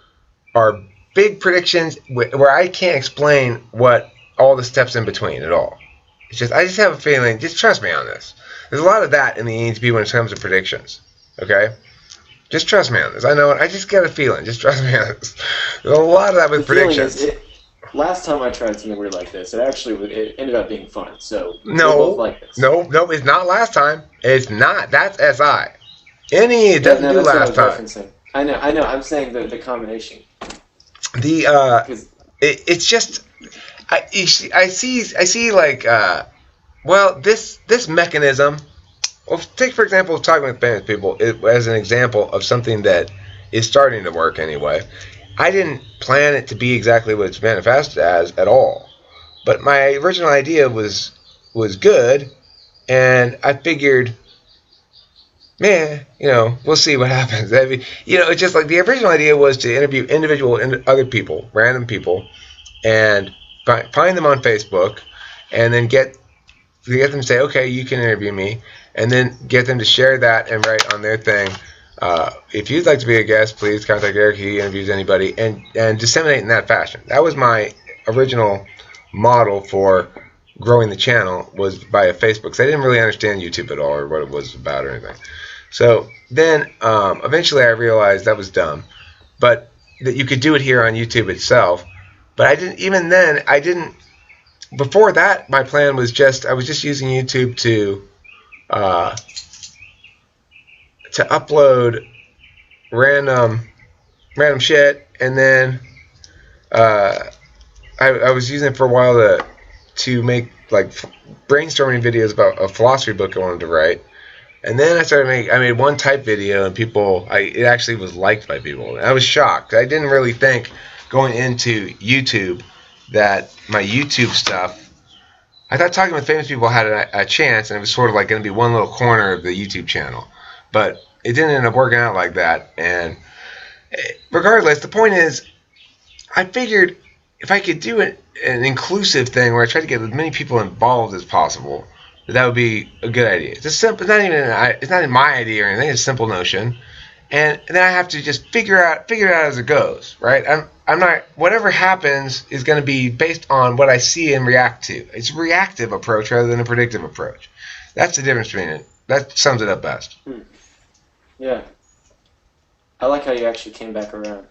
big predictions where I can't explain what all the steps in between at all. I just have a feeling, just trust me on this. There's a lot of that in the ENTP when it comes to predictions. Okay? Just trust me on this. I know it. I just get a feeling. Just trust me on this. There's a lot of that with predictions. Last time I tried something weird like this, it ended up being fun. So no, we both like this. No, it's not last time. It's not. That's SI. NE doesn't do last time. Referencing. I know. I'm saying the combination. It's just I see like this mechanism. Well, take for example talking with famous people as an example of something that is starting to work anyway. I didn't plan it to be exactly what it's manifested as at all. But my original idea was good, and I figured, man, we'll see what happens. I mean, it's just like the original idea was to interview other people, random people, and find them on Facebook, and then get them to say, okay, you can interview me, and then get them to share that and write on their thing, if you'd like to be a guest, please contact Eric. He interviews anybody, and disseminate in that fashion. That was my original model for growing the channel, was via Facebook, because I didn't really understand YouTube at all or what it was about or anything. So then eventually I realized that was dumb, but that you could do it here on YouTube itself. But I didn't. Before that, my plan was I was just using YouTube to upload random shit, and then I was using it for a while to make like brainstorming videos about a philosophy book I wanted to write. And then I made one type video, and it actually was liked by people. And I was shocked. I didn't really think going into YouTube that my YouTube stuff, I thought talking with famous people had a chance, and it was sort of like going to be one little corner of the YouTube channel. But it didn't end up working out like that. And regardless, the point is, I figured if I could do an inclusive thing where I try to get as many people involved as possible, that would be a good idea. It's simple. It's not my idea or anything. It's a simple notion, and then I have to just figure it out as it goes. Right? I'm not. Whatever happens is going to be based on what I see and react to. It's a reactive approach rather than a predictive approach. That's the difference between it. That sums it up best. Yeah. I like how you actually came back around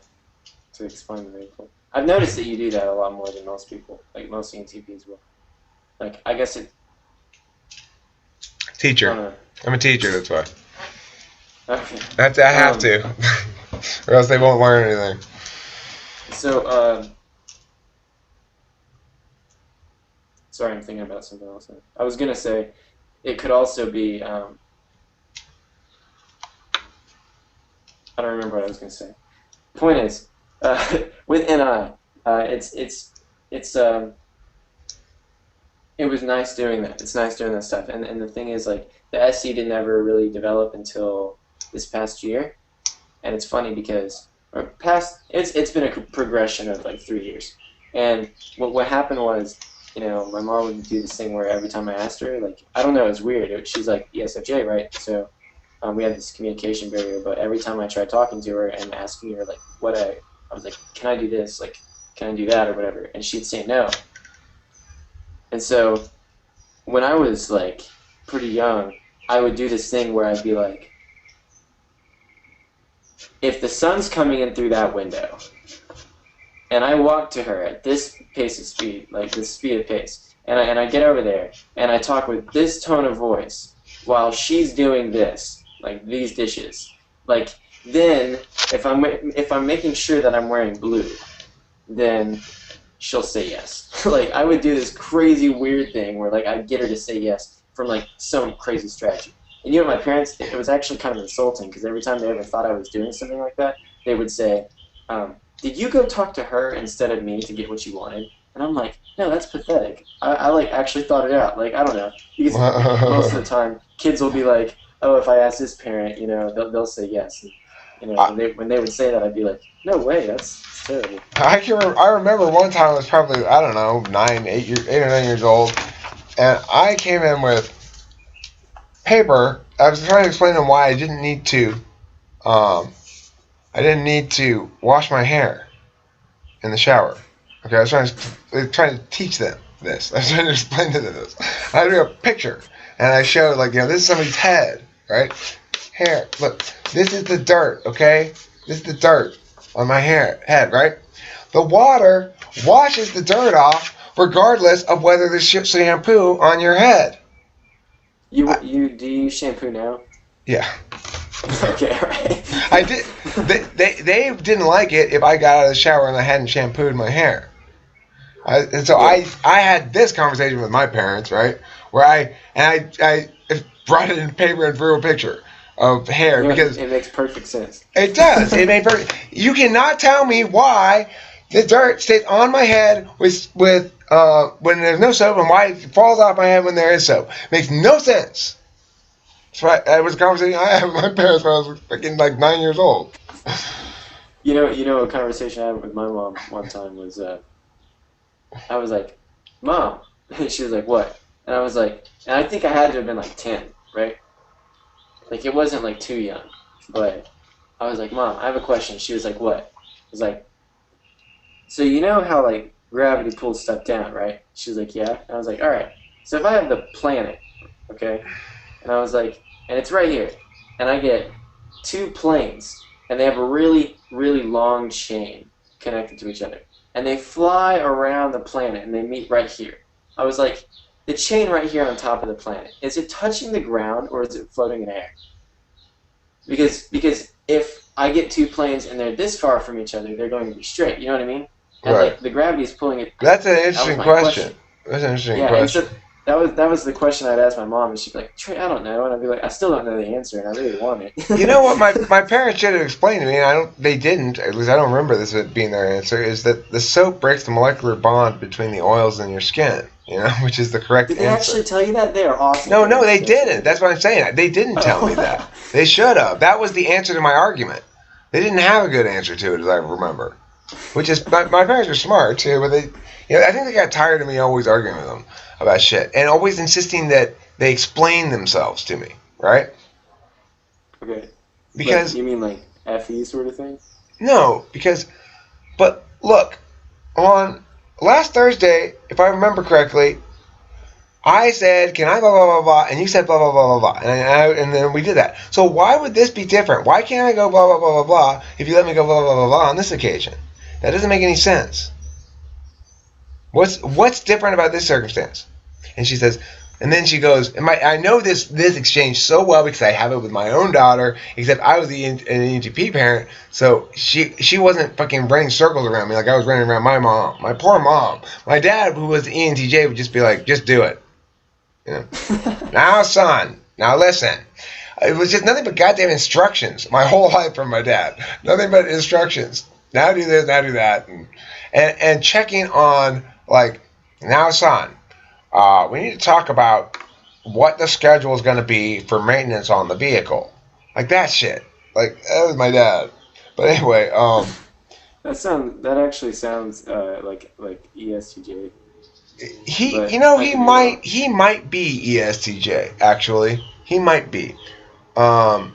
to explain the vehicle. I've noticed that you do that a lot more than most people, like most ENTPs will. Like, I guess it. Teacher. I'm a teacher, that's why. Okay. I have to. Or else they won't learn anything. So, sorry, I'm thinking about something else. I was going to say, it could also be, I don't remember what I was going to say. The point is, with NI, it was nice doing that. It's nice doing that stuff. And the thing is, like, the SE didn't ever really develop until this past year. And it's funny because it's been a progression of like 3 years. And what happened was, my mom would do this thing where every time I asked her, like, I don't know, it was weird. She's like ESFJ, right? So we had this communication barrier. But every time I tried talking to her and asking her, like, I was like, can I do this? Like, can I do that or whatever? And she'd say no. And so when I was like pretty young, I would do this thing where I'd be like, if the sun's coming in through that window, and I walk to her at this pace of speed, like this speed of pace, and I get over there, and I talk with this tone of voice while she's doing this, like these dishes, like then if I'm making sure that I'm wearing blue, then she'll say yes. Like, I would do this crazy weird thing where, like, I'd get her to say yes from, like, some crazy strategy. And my parents, it was actually kind of insulting, because every time they ever thought I was doing something like that, they would say, did you go talk to her instead of me to get what you wanted? And I'm like, no, that's pathetic. I like, actually thought it out. Like, I don't know. Because most of the time, kids will be like, oh, if I ask this parent, they'll say yes. And, when they would say that, I'd be like, no way, that's terrible. I remember one time I was probably, I don't know, 8 or 9 years old, and I came in with paper. I was trying to explain to them why I didn't need to wash my hair in the shower. Okay, I was trying to teach them this. I was trying to explain to them this. I drew a picture, and I showed, like, this is somebody's head, right? Hair. Look, this is the dirt, okay? This is the dirt on my head, right? The water washes the dirt off regardless of whether there's shampoo on your head. Do you use shampoo now? Yeah. Okay, right. I did. They didn't like it if I got out of the shower and I hadn't shampooed my hair. I had this conversation with my parents, right? Where I brought it in paper and drew a picture of hair, because it makes perfect sense. It does. It made perfect. You cannot tell me why The dirt stays on my head with when there's no soap, and why it falls off my head when there is soap. Makes no sense. So that was a conversation I had with my parents when I was freaking like 9 years old. You know, a conversation I had with my mom one time was, I was like, Mom, and she was like, what? And I was like, and I think I had to have been like 10, right? Like it wasn't like too young, but I was like, Mom, I have a question. She was like, what? I was like, so you know how like gravity pulls stuff down, right? She was like, yeah. And I was like, all right. So if I have the planet, okay, and I was like, and it's right here, and I get 2 planes, and they have a really, really long chain connected to each other, and they fly around the planet, and they meet right here. I was like, the chain right here on top of the planet, is it touching the ground or is it floating in air? Because if I get 2 planes and they're this far from each other, they're going to be straight. You know what I mean? And Right. like the gravity is pulling it. That's an interesting question. That's an interesting question. And so that was the question I'd ask my mom, and she'd be like, Trey, I don't know. And I'd be like, I still don't know the answer, and I really want it. You know what my parents should have explained to me, and they didn't, at least I don't remember this being their answer, is that the soap breaks the molecular bond between the oils in your skin, you know, which is the correct answer. Did they actually tell you that? They are awesome. No, they didn't. That's what I'm saying. They didn't tell me that. They should have. That was the answer to my argument. They didn't have a good answer to it, as I remember. Which is, my parents are smart, too, but I think they got tired of me always arguing with them about shit, and always insisting that they explain themselves to me, right? Okay. Because you mean like FE sort of thing? No, but look, on last Thursday, if I remember correctly, I said, can I blah, blah, blah, blah, and you said blah, blah, blah, blah, blah, and then we did that. So why would this be different? Why can't I go blah, blah, blah, blah, blah if you let me go blah, blah, blah, blah on this occasion? That doesn't make any sense. What's different about this circumstance? And she says, and then she goes, I know this exchange so well because I have it with my own daughter, except I was an ENTP parent, so she wasn't fucking running circles around me like I was running around my mom, my poor mom. My dad, who was the ENTJ, would just be like, just do it. You know? Now, son, now listen. It was just nothing but goddamn instructions my whole life from my dad. Nothing but instructions. Now do this, now do that. And checking on, like, now, son, we need to talk about what the schedule is going to be for maintenance on the vehicle. Like that shit. Like, that was my dad. But anyway, that actually sounds like ESTJ. He might be ESTJ, actually. He might be. I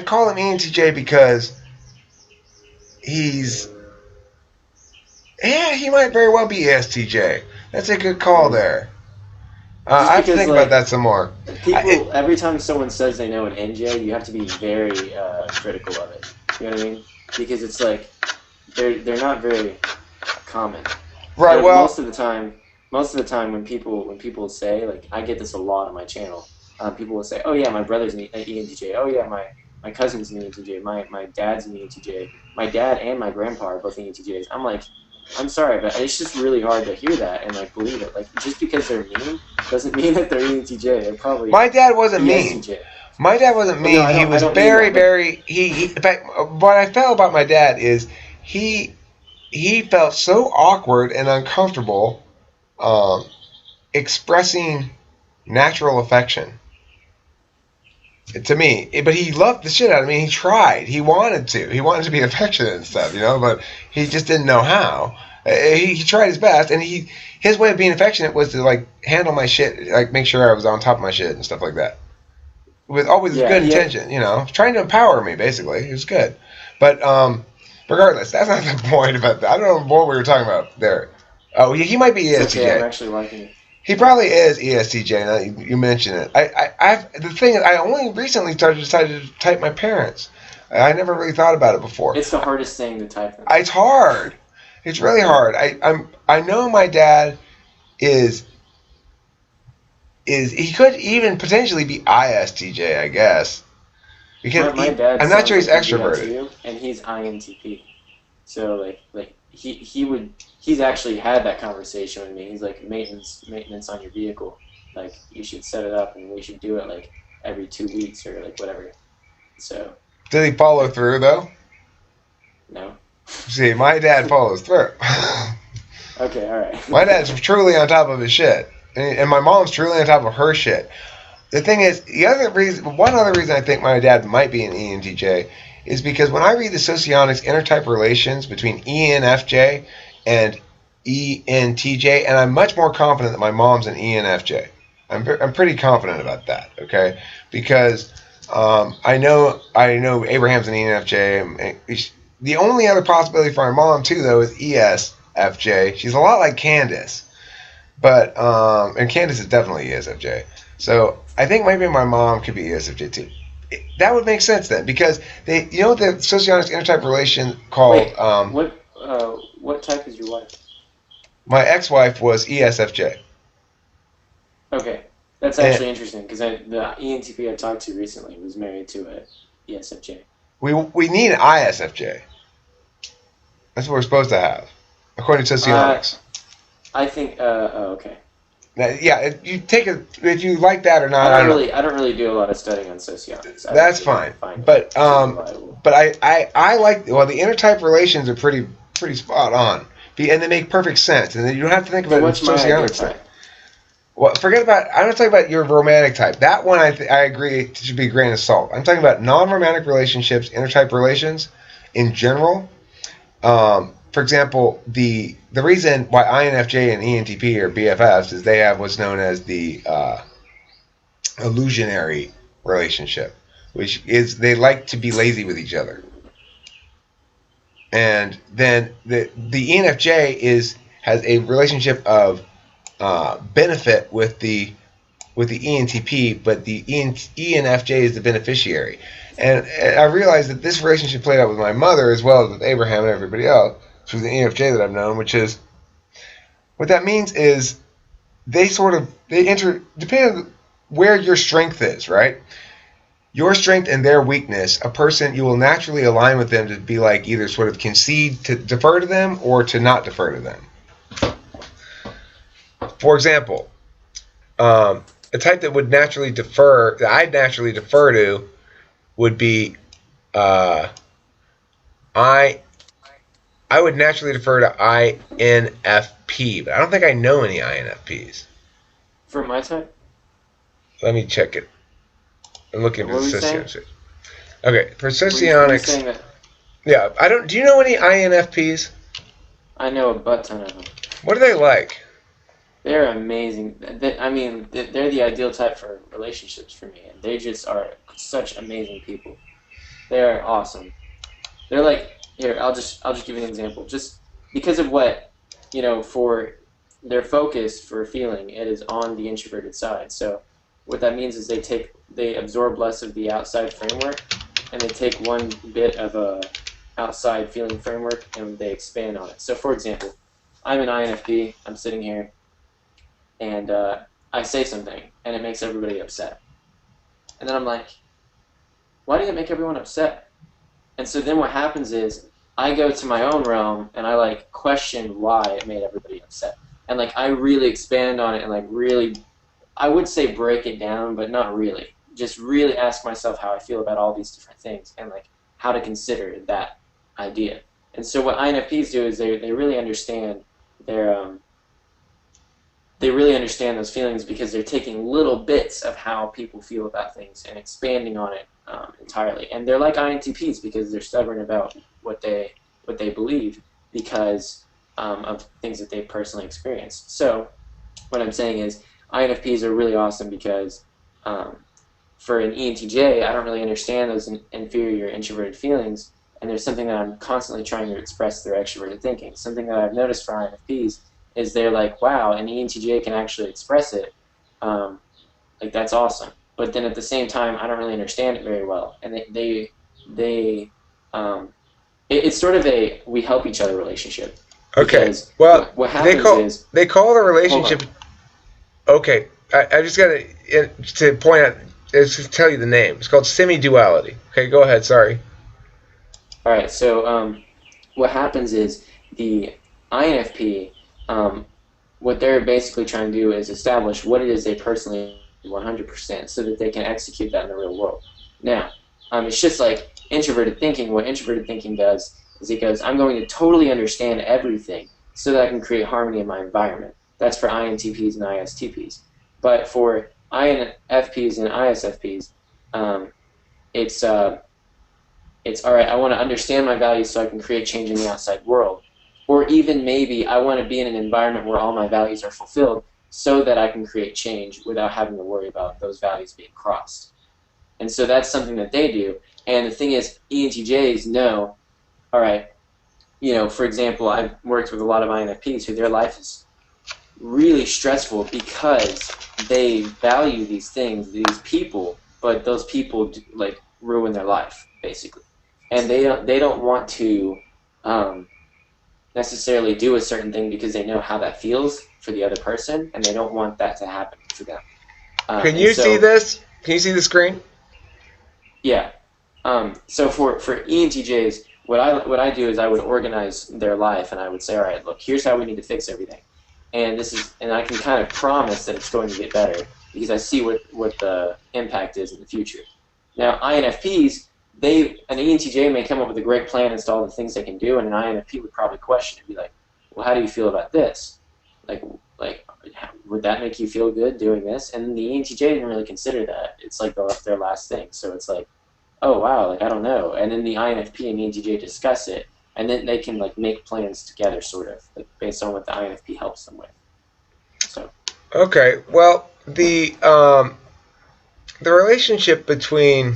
call him ENTJ because he might very well be ESTJ. That's a good call there. I have to think about that some more. People, every time someone says they know an NJ, you have to be very critical of it. You know what I mean? Because it's like they're not very common. Right. But well, most of the time when people say, like, I get this a lot on my channel. People will say, "Oh yeah, my brother's an ENTJ. Oh yeah, my cousin's an ENTJ. My dad's an ENTJ. My dad and my grandpa are both ENTJs." I'm like, I'm sorry, but it's just really hard to hear that and like believe it. Like, just because they're mean doesn't mean that they're ENTJ. They're probably my dad wasn't mean. My dad wasn't mean. No, he was very. He. In fact, what I felt about my dad is he felt so awkward and uncomfortable expressing natural affection to me. But he loved the shit out of me. He tried. He wanted to. He wanted to be affectionate and stuff, you know, but he just didn't know how. He tried his best, and his way of being affectionate was to, like, handle my shit, like, make sure I was on top of my shit and stuff like that. With always good intention, you know, trying to empower me, basically. It was good. But regardless, that's not the point about that. I don't know what we were talking about there. Oh, he might be ESTJ. It's okay, I'm actually liking it. He probably is ESTJ. Now you mention it. The thing is, I only recently decided to type my parents. I never really thought about it before. It's the hardest thing to type. It's hard. It's really hard. I know my dad is he could even potentially be ISTJ, I guess. Because my dad I'm not sure he's extroverted. Too, and he's INTP. So like he's actually had that conversation with me. He's like, maintenance on your vehicle. Like, you should set it up and we should do it like every 2 weeks or like whatever. So did he follow through though? No. See, my dad follows through. Okay, all right. My dad's truly on top of his shit, and my mom's truly on top of her shit. The thing is, one other reason I think my dad might be an ENTJ is because when I read the socionics intertype relations between ENFJ and ENTJ, and I'm much more confident that my mom's an ENFJ. I'm pretty confident about that, okay? Because I know Abraham's an ENFJ. The only other possibility for my mom too, though, is ESFJ. She's a lot like Candace, but and Candace is definitely ESFJ. So I think maybe my mom could be ESFJ too. That would make sense then, because the socionics intertype relation called. Wait, what type is your wife? My ex-wife was ESFJ. Okay, that's actually interesting because the ENTP I talked to recently was married to a ESFJ. We need an ISFJ. That's what we're supposed to have, according to socionics. I think. Okay. Now, yeah, if you like that or not. I don't really do a lot of studying on socionics. That's fine. But I like the intertype relations are pretty spot on, and they make perfect sense, and then you don't have to think about socionics. Well, forget about. I'm not talking about your romantic type. That one, I agree, it should be a grain of salt. I'm talking about non-romantic relationships, intertype relations, in general. For example, the reason why INFJ and ENTP are BFFs is they have what's known as the illusionary relationship, which is they like to be lazy with each other. And then the ENFJ has a relationship of benefit with the ENTP, but the ENFJ is the beneficiary. And I realized that this relationship played out with my mother as well as with Abraham and everybody else through the ENFJ that I've known, which is what that means is they depending on where your strength is, right? Your strength and their weakness, a person, you will naturally align with them to be like either sort of concede to defer to them or to not defer to them. For example, a type that would naturally defer, that I'd naturally defer to, would be I would naturally defer to INFP, but I don't think I know any INFPs. For my type? Let me check it. I'm looking for the socionics. Okay, for socionics. Yeah, I don't. Do you know any INFPs? I know a butt ton of them. What are they like? They're amazing. They're the ideal type for relationships for me, and they just are such amazing people. They're awesome. They're like, here, I'll just give you an example. Just because of what, for their focus for feeling, it is on the introverted side. So what that means is they absorb less of the outside framework, and they take one bit of a outside feeling framework and they expand on it. So for example, I'm an INFP, I'm sitting here, and I say something, and it makes everybody upset. And then I'm like, why did it make everyone upset? And so then what happens is I go to my own realm, and I question why it made everybody upset. And I really expand on it and really, I would say break it down, but not really. Just really ask myself how I feel about all these different things and how to consider that idea. And so what INFPs do is they really understand they really understand those feelings because they're taking little bits of how people feel about things and expanding on it entirely. And they're like INTPs because they're stubborn about what they believe because of things that they've personally experienced. So what I'm saying is INFPs are really awesome because for an ENTJ, I don't really understand those inferior introverted feelings, and there's something that I'm constantly trying to express through extroverted thinking. Something that I've noticed for INFPs is they're like, wow, an ENTJ can actually express it. That's awesome. But then at the same time, I don't really understand it very well. And it's sort of a we help each other relationship. Okay. Well, what happens they call the relationship. Okay, I just got to point out, to tell you the name. It's called semi-duality. Okay, go ahead. Sorry. All right. So what happens is the INFP. What they're basically trying to do is establish what it is they personally 100% so that they can execute that in the real world. Now, it's just like introverted thinking. What introverted thinking does is he goes, I'm going to totally understand everything so that I can create harmony in my environment. That's for INTPs and ISTPs. But for INFPs and ISFPs, it's all right, I want to understand my values so I can create change in the outside world. Or even maybe I want to be in an environment where all my values are fulfilled so that I can create change without having to worry about those values being crossed. And so that's something that they do. And the thing is, ENTJs know, all right, for example, I've worked with a lot of INFPs who their life is really stressful because they value these things, these people, but those people ruin their life, basically. And they don't want to necessarily do a certain thing because they know how that feels for the other person, and they don't want that to happen to them. Can you see this? Can you see the screen? Yeah. So for ENTJs, what I do is I would organize their life, and I would say, all right, look, here's how we need to fix everything, and I can kind of promise that it's going to get better because I see what the impact is in the future. Now, INFPs, an ENTJ may come up with a great plan as to all the things they can do, and an INFP would probably question it, be like, well, how do you feel about this? Like, would that make you feel good doing this? And the ENTJ didn't really consider that. It's like their last thing. So it's like, oh, wow, I don't know. And then the INFP and ENTJ discuss it, and then they can make plans together, sort of, based on what the INFP helps them with. So. Okay, well, the relationship between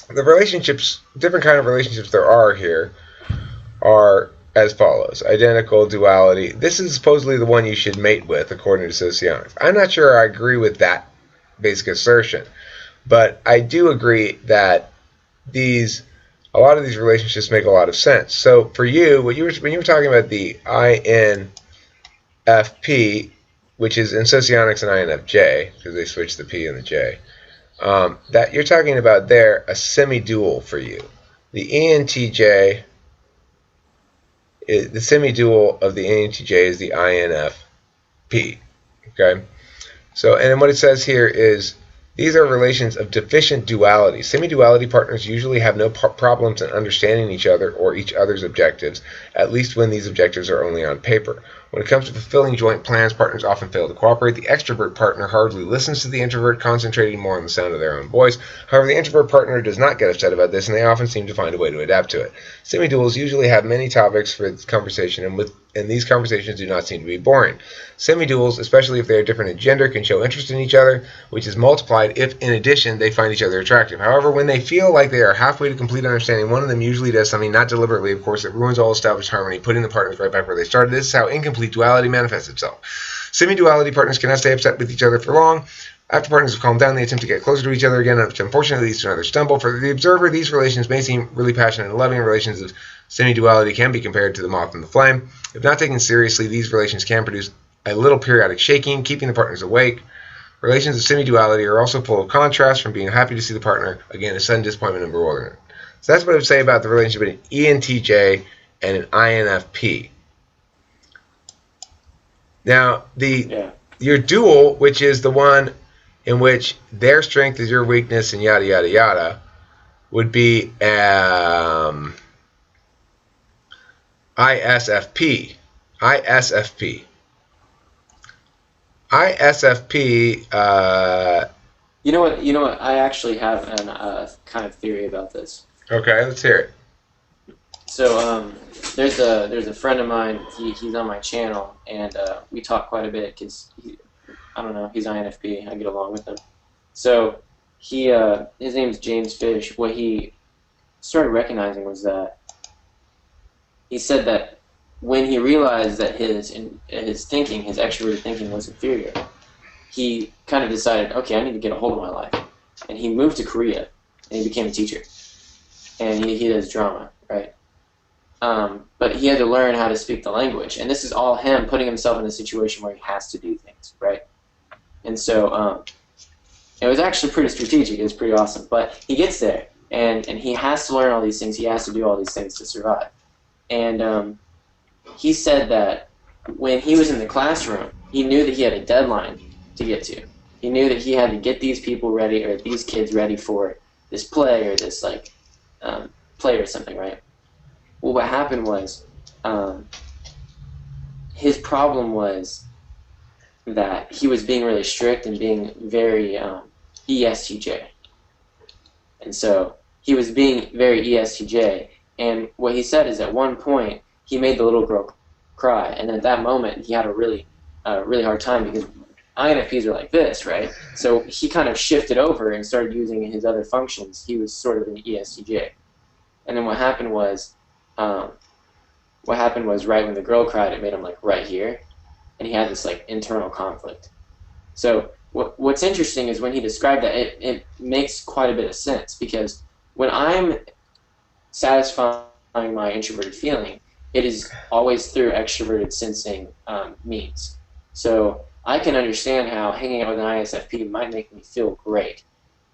different kind of relationships there are here are as follows. Identical, duality. This is supposedly the one you should mate with, according to socionics. I'm not sure I agree with that basic assertion, but I do agree that a lot of these relationships make a lot of sense. So for you, when you were talking about the INFP, which is in socionics an INFJ, because they switched the P and the J, that you're talking about there a semi-dual for you. The ENTJ, the semi-dual of the ENTJ is the INFP. Okay, so and then what it says here is these are relations of deficient duality. Semi-duality partners usually have no problems in understanding each other or each other's objectives, at least when these objectives are only on paper. When it comes to fulfilling joint plans, partners often fail to cooperate. The extrovert partner hardly listens to the introvert, concentrating more on the sound of their own voice. However, the introvert partner does not get upset about this, and they often seem to find a way to adapt to it. Semi-duals usually have many topics for conversation, and these conversations do not seem to be boring. Semi-duals, especially if they are different in gender, can show interest in each other, which is multiplied if, in addition, they find each other attractive. However, when they feel like they are halfway to complete understanding, one of them usually does something, not deliberately, of course, that ruins all established harmony, putting the partners right back where they started. This is how incomplete duality manifests itself. Semi-duality partners cannot stay upset with each other for long. After partners have calmed down, they attempt to get closer to each other again, which unfortunately leads to another stumble. For the observer, these relations may seem really passionate and loving. Relations of semi-duality can be compared to the moth and the flame. If not taken seriously, these relations can produce a little periodic shaking, keeping the partners awake. Relations of semi-duality are also full of contrast, from being happy to see the partner again to sudden disappointment and bewilderment. So that's what I would say about the relationship between ENTJ and an INFP. Now, your dual, which is the one in which their strength is your weakness and yada, yada, yada, would be ISFP. You know what? I actually have an kind of theory about this. Okay, let's hear it. So there's a friend of mine. He's on my channel, and we talk quite a bit because I don't know. He's INFP. I get along with him. So his name's James Fish. What he started recognizing was that he said that when he realized that his thinking, his extroverted thinking, was inferior, he kind of decided, okay, I need to get a hold of my life, and he moved to Korea, and he became a teacher, and he does drama, right? But he had to learn how to speak the language, and this is all him putting himself in a situation where he has to do things, right? And so it was actually pretty strategic. It was pretty awesome. But he gets there, and he has to learn all these things. He has to do all these things to survive. And he said that when he was in the classroom, he knew that he had a deadline to get to. He knew that he had to get these people ready, or these kids ready for this play, or this play or something, right? Well, what happened was, his problem was that he was being really strict and being very ESTJ. And so he was being very ESTJ. And what he said is at one point, he made the little girl cry. And then at that moment, he had a really hard time because INFPs are like this, right? So he kind of shifted over and started using his other functions. He was sort of an ESTJ. And then what happened was right when the girl cried, it made him like right here. And he had this like internal conflict. So what's interesting is when he described that, it makes quite a bit of sense, because when I'm satisfying my introverted feeling, it is always through extroverted sensing means. So I can understand how hanging out with an ISFP might make me feel great,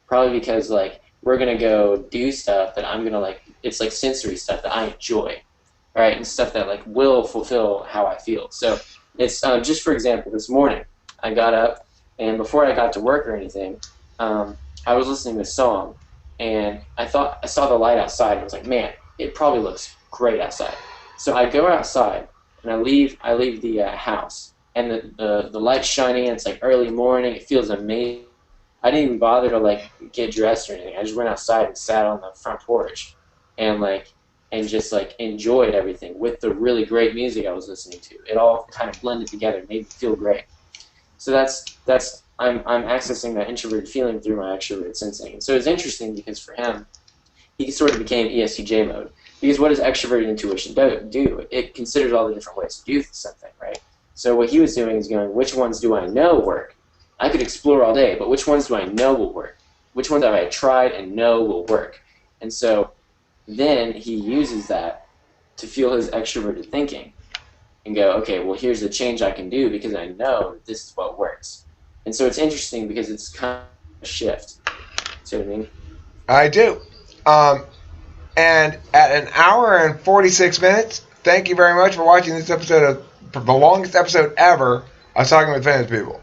probably because like we're gonna go do stuff that I'm gonna like. It's like sensory stuff that I enjoy, right, and stuff that like will fulfill how I feel. So it's just for example, this morning I got up, and before I got to work or anything, I was listening to a song, and I thought I saw the light outside, and I was like, man, it probably looks great outside. So I go outside, and I leave the house, and the light's shining, and it's like early morning. It feels amazing. I didn't even bother to like get dressed or anything. I just went outside and sat on the front porch, and just like enjoyed everything with the really great music I was listening to. It all kind of blended together, made me feel great. So I'm accessing that introverted feeling through my extroverted sensing. And so it's interesting because for him, he sort of became ESTJ mode. Because what does extroverted intuition do? It considers all the different ways to do something, right? So what he was doing is going, which ones do I know work? I could explore all day, but which ones do I know will work? Which ones have I tried and know will work? And so then he uses that to fuel his extroverted thinking and go, okay, well, here's the change I can do because I know this is what works. And so it's interesting because it's kind of a shift. See what I mean? I do. And at an hour and 46 minutes, thank you very much for watching this episode of the longest episode ever of Talking with Famous People.